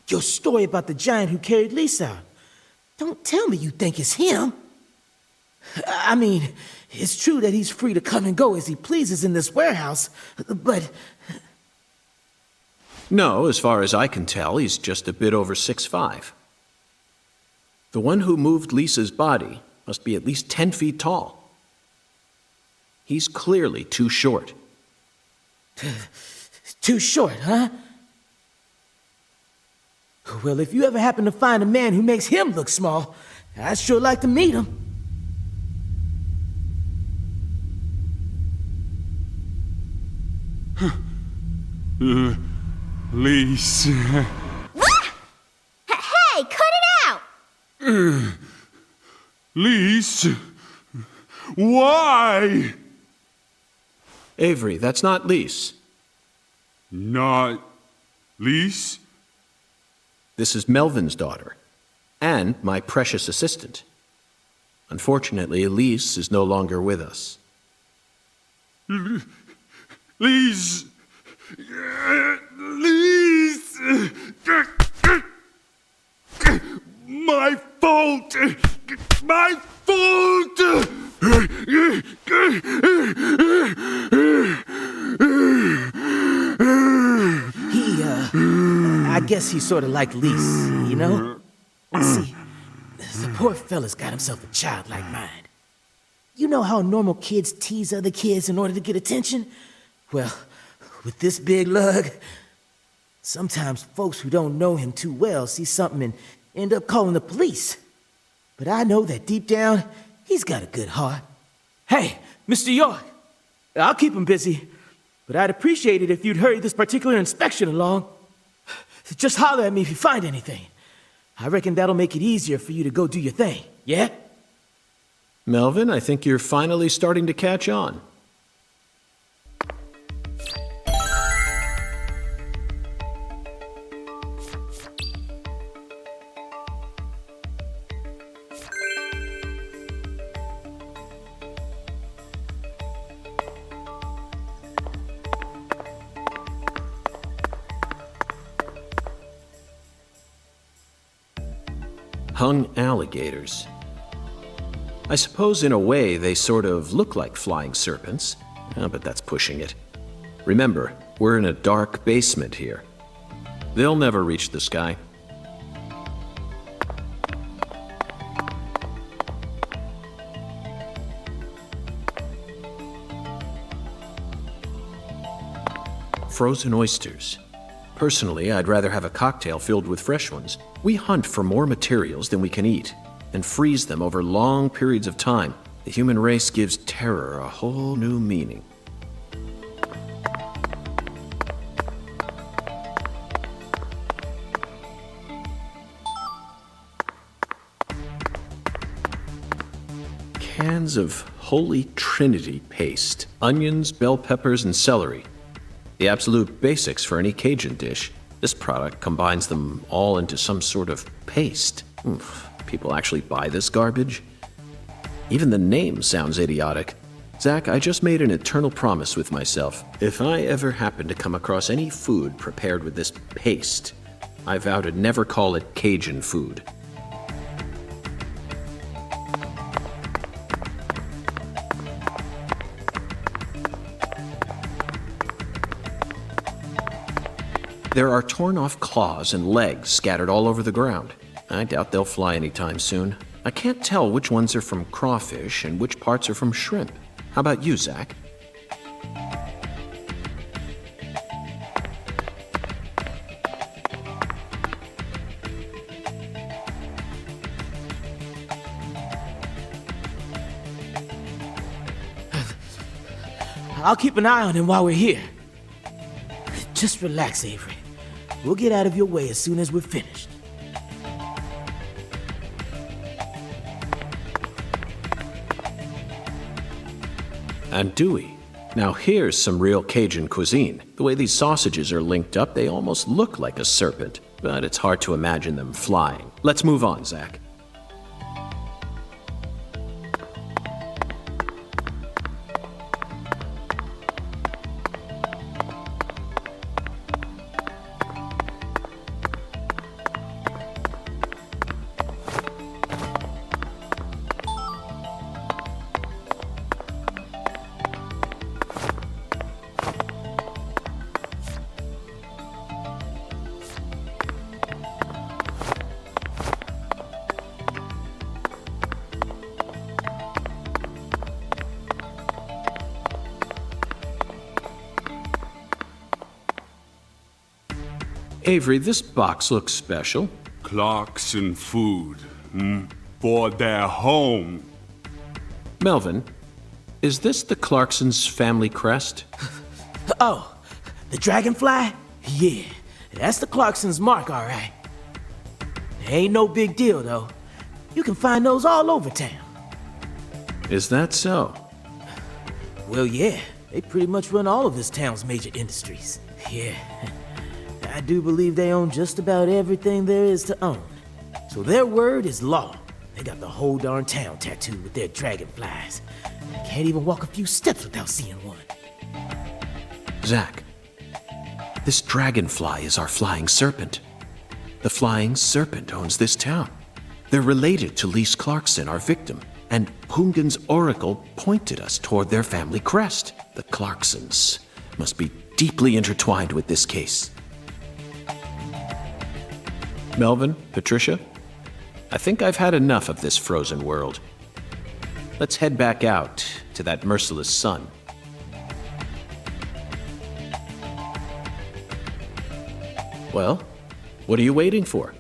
Your story about the giant who carried Lisa out. Don't tell me you think it's him. I mean, it's true that he's free to come and go as he pleases in this warehouse, but... No, as far as I can tell, he's just a bit over 6'5". The one who moved Lisa's body must be at least 10 feet tall. He's clearly too short. Too short, huh? Well, if you ever happen to find a man who makes him look small, I'd sure like to meet him. Lise. Hey, cut it out! Lise. Why? Avery, that's not Lise. Not Lise? This is Melvin's daughter, and my precious assistant. Unfortunately, Lise is no longer with us. Lise. Lise. My fault. My fault. I guess he's sort of like Lise, you know? See, the poor fella's got himself a childlike mind. You know how normal kids tease other kids in order to get attention? Well, with this big lug, sometimes folks who don't know him too well see something and end up calling the police. But I know that deep down, he's got a good heart. Hey, Mr. York, I'll keep him busy, but I'd appreciate it if you'd hurry this particular inspection along. Just holler at me if you find anything. I reckon that'll make it easier for you to go do your thing, yeah? Melvin, I think you're finally starting to catch on. Hung alligators. I suppose in a way they sort of look like flying serpents, but that's pushing it. Remember, we're in a dark basement here. They'll never reach the sky. Frozen oysters. Personally, I'd rather have a cocktail filled with fresh ones. We hunt for more materials than we can eat and freeze them over long periods of time. The human race gives terror a whole new meaning. Cans of Holy Trinity paste, onions, bell peppers, and celery. The absolute basics for any Cajun dish. This product combines them all into some sort of paste. People actually buy this garbage? Even the name sounds idiotic. Zach, I just made an eternal promise with myself. If I ever happen to come across any food prepared with this paste, I vow to never call it Cajun food. There are torn-off claws and legs scattered all over the ground. I doubt they'll fly anytime soon. I can't tell which ones are from crawfish and which parts are from shrimp. How about you, Zach? I'll keep an eye on him while we're here. Just relax, Avery. We'll get out of your way as soon as we're finished. And Dewey. Now here's some real Cajun cuisine. The way these sausages are linked up, they almost look like a serpent. but it's hard to imagine them flying. Let's move on, Zach. Avery, this box looks special. Clarkson food, for their home. Melvin, is this the Clarksons' family crest? Oh, the dragonfly? Yeah, that's the Clarksons' mark, all right. Ain't no big deal, though. You can find those all over town. Is that so? Well, yeah, they pretty much run all of this town's major industries. Yeah. I do believe they own just about everything there is to own. So their word is law. They got the whole darn town tattooed with their dragonflies. Can't even walk a few steps without seeing one. Zach, this dragonfly is our flying serpent. The flying serpent owns this town. They're related to Lise Clarkson, our victim, and Hungan's oracle pointed us toward their family crest. The Clarksons must be deeply intertwined with this case. Melvin, Patricia, I think I've had enough of this frozen world. Let's head back out to that merciless sun. Well, what are you waiting for?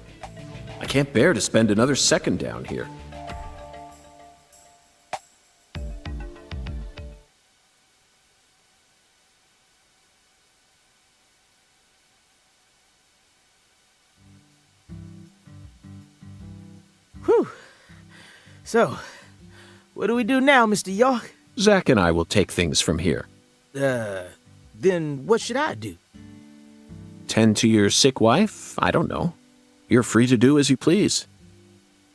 I can't bear to spend another second down here. Whew. So, what do we do now, Mr. York? Zach and I will take things from here. Then what should I do? Tend to your sick wife? I don't know. You're free to do as you please.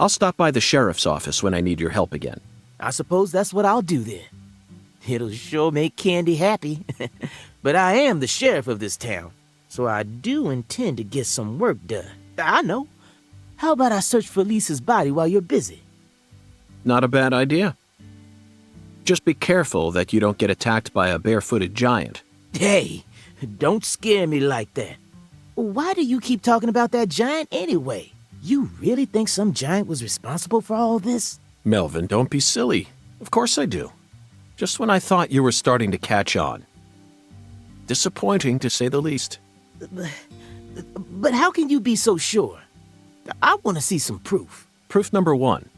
I'll stop by the sheriff's office when I need your help again. I suppose that's what I'll do then. It'll sure make Candy happy. But I am the sheriff of this town, so I do intend to get some work done. I know. How about I search for Lisa's body while you're busy? Not a bad idea. Just be careful that you don't get attacked by a barefooted giant. Hey, don't scare me like that. Why do you keep talking about that giant anyway? You really think some giant was responsible for all this? Melvin, don't be silly. Of course I do. Just when I thought you were starting to catch on. Disappointing, to say the least. But how can you be so sure? I want to see some proof. Proof number one.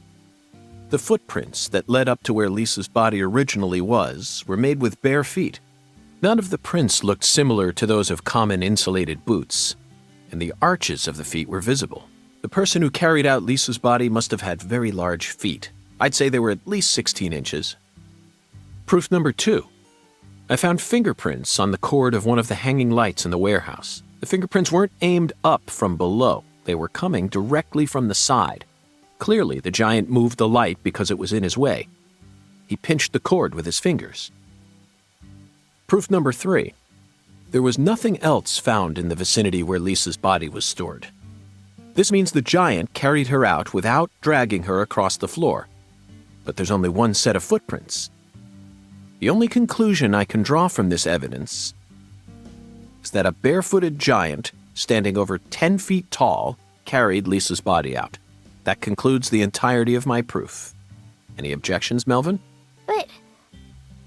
The footprints that led up to where Lisa's body originally was were made with bare feet. None of the prints looked similar to those of common insulated boots, and the arches of the feet were visible. The person who carried out Lisa's body must have had very large feet. I'd say they were at least 16 inches. Proof number two. I found fingerprints on the cord of one of the hanging lights in the warehouse. The fingerprints weren't aimed up from below. They were coming directly from the side. Clearly, the giant moved the light because it was in his way. He pinched the cord with his fingers. Proof number three. There was nothing else found in the vicinity where Lisa's body was stored. This means the giant carried her out without dragging her across the floor. But there's only one set of footprints. The only conclusion I can draw from this evidence is that a barefooted giant standing over 10 feet tall carried Lisa's body out. That concludes the entirety of my proof. Any objections, Melvin? But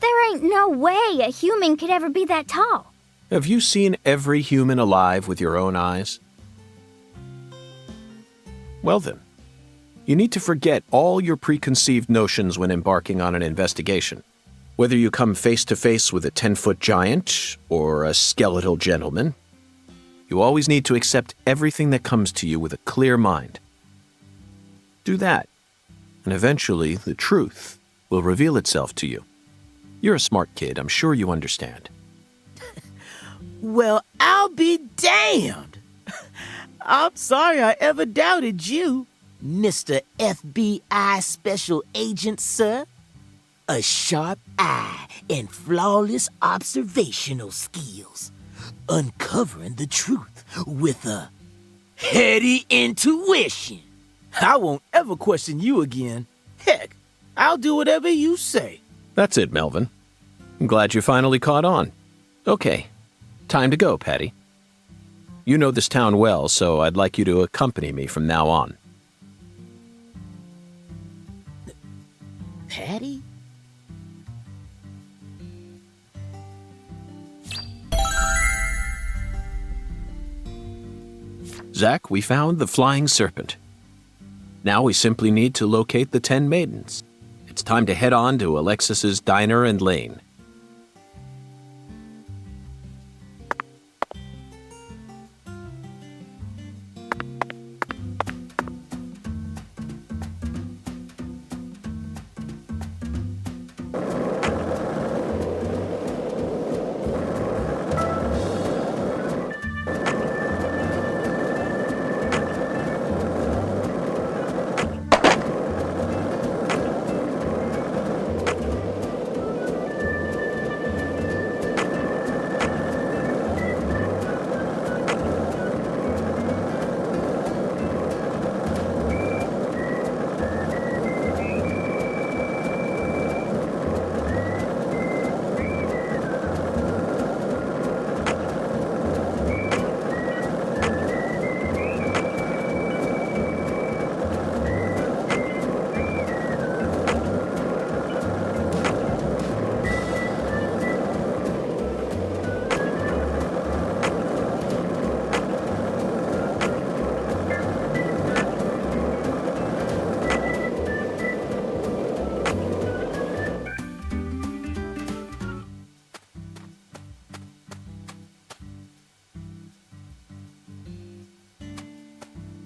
there ain't no way a human could ever be that tall. Have you seen every human alive with your own eyes? Well then, you need to forget all your preconceived notions when embarking on an investigation. Whether you come face to face with a 10-foot giant or a skeletal gentleman, you always need to accept everything that comes to you with a clear mind. Do that, and eventually the truth will reveal itself to you. You're a smart kid, I'm sure you understand. Well, I'll be damned. I'm sorry I ever doubted you, Mr. FBI Special Agent, sir. A sharp eye and flawless observational skills. Uncovering the truth with a heady intuition. I won't ever question you again. Heck, I'll do whatever you say. That's it, Melvin. I'm glad you finally caught on. Okay, time to go, Patty. You know this town well, so I'd like you to accompany me from now on. Patty? Zack, we found the flying serpent. Now we simply need to locate the 10 maidens. It's time to head on to Alexis's diner and lane.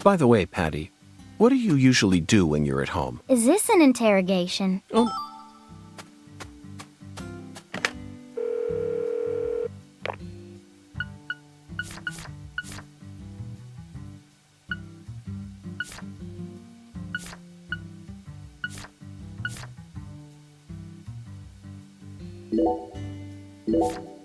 By the way, Patty, what do you usually do when you're at home? Is this an interrogation? Oh. You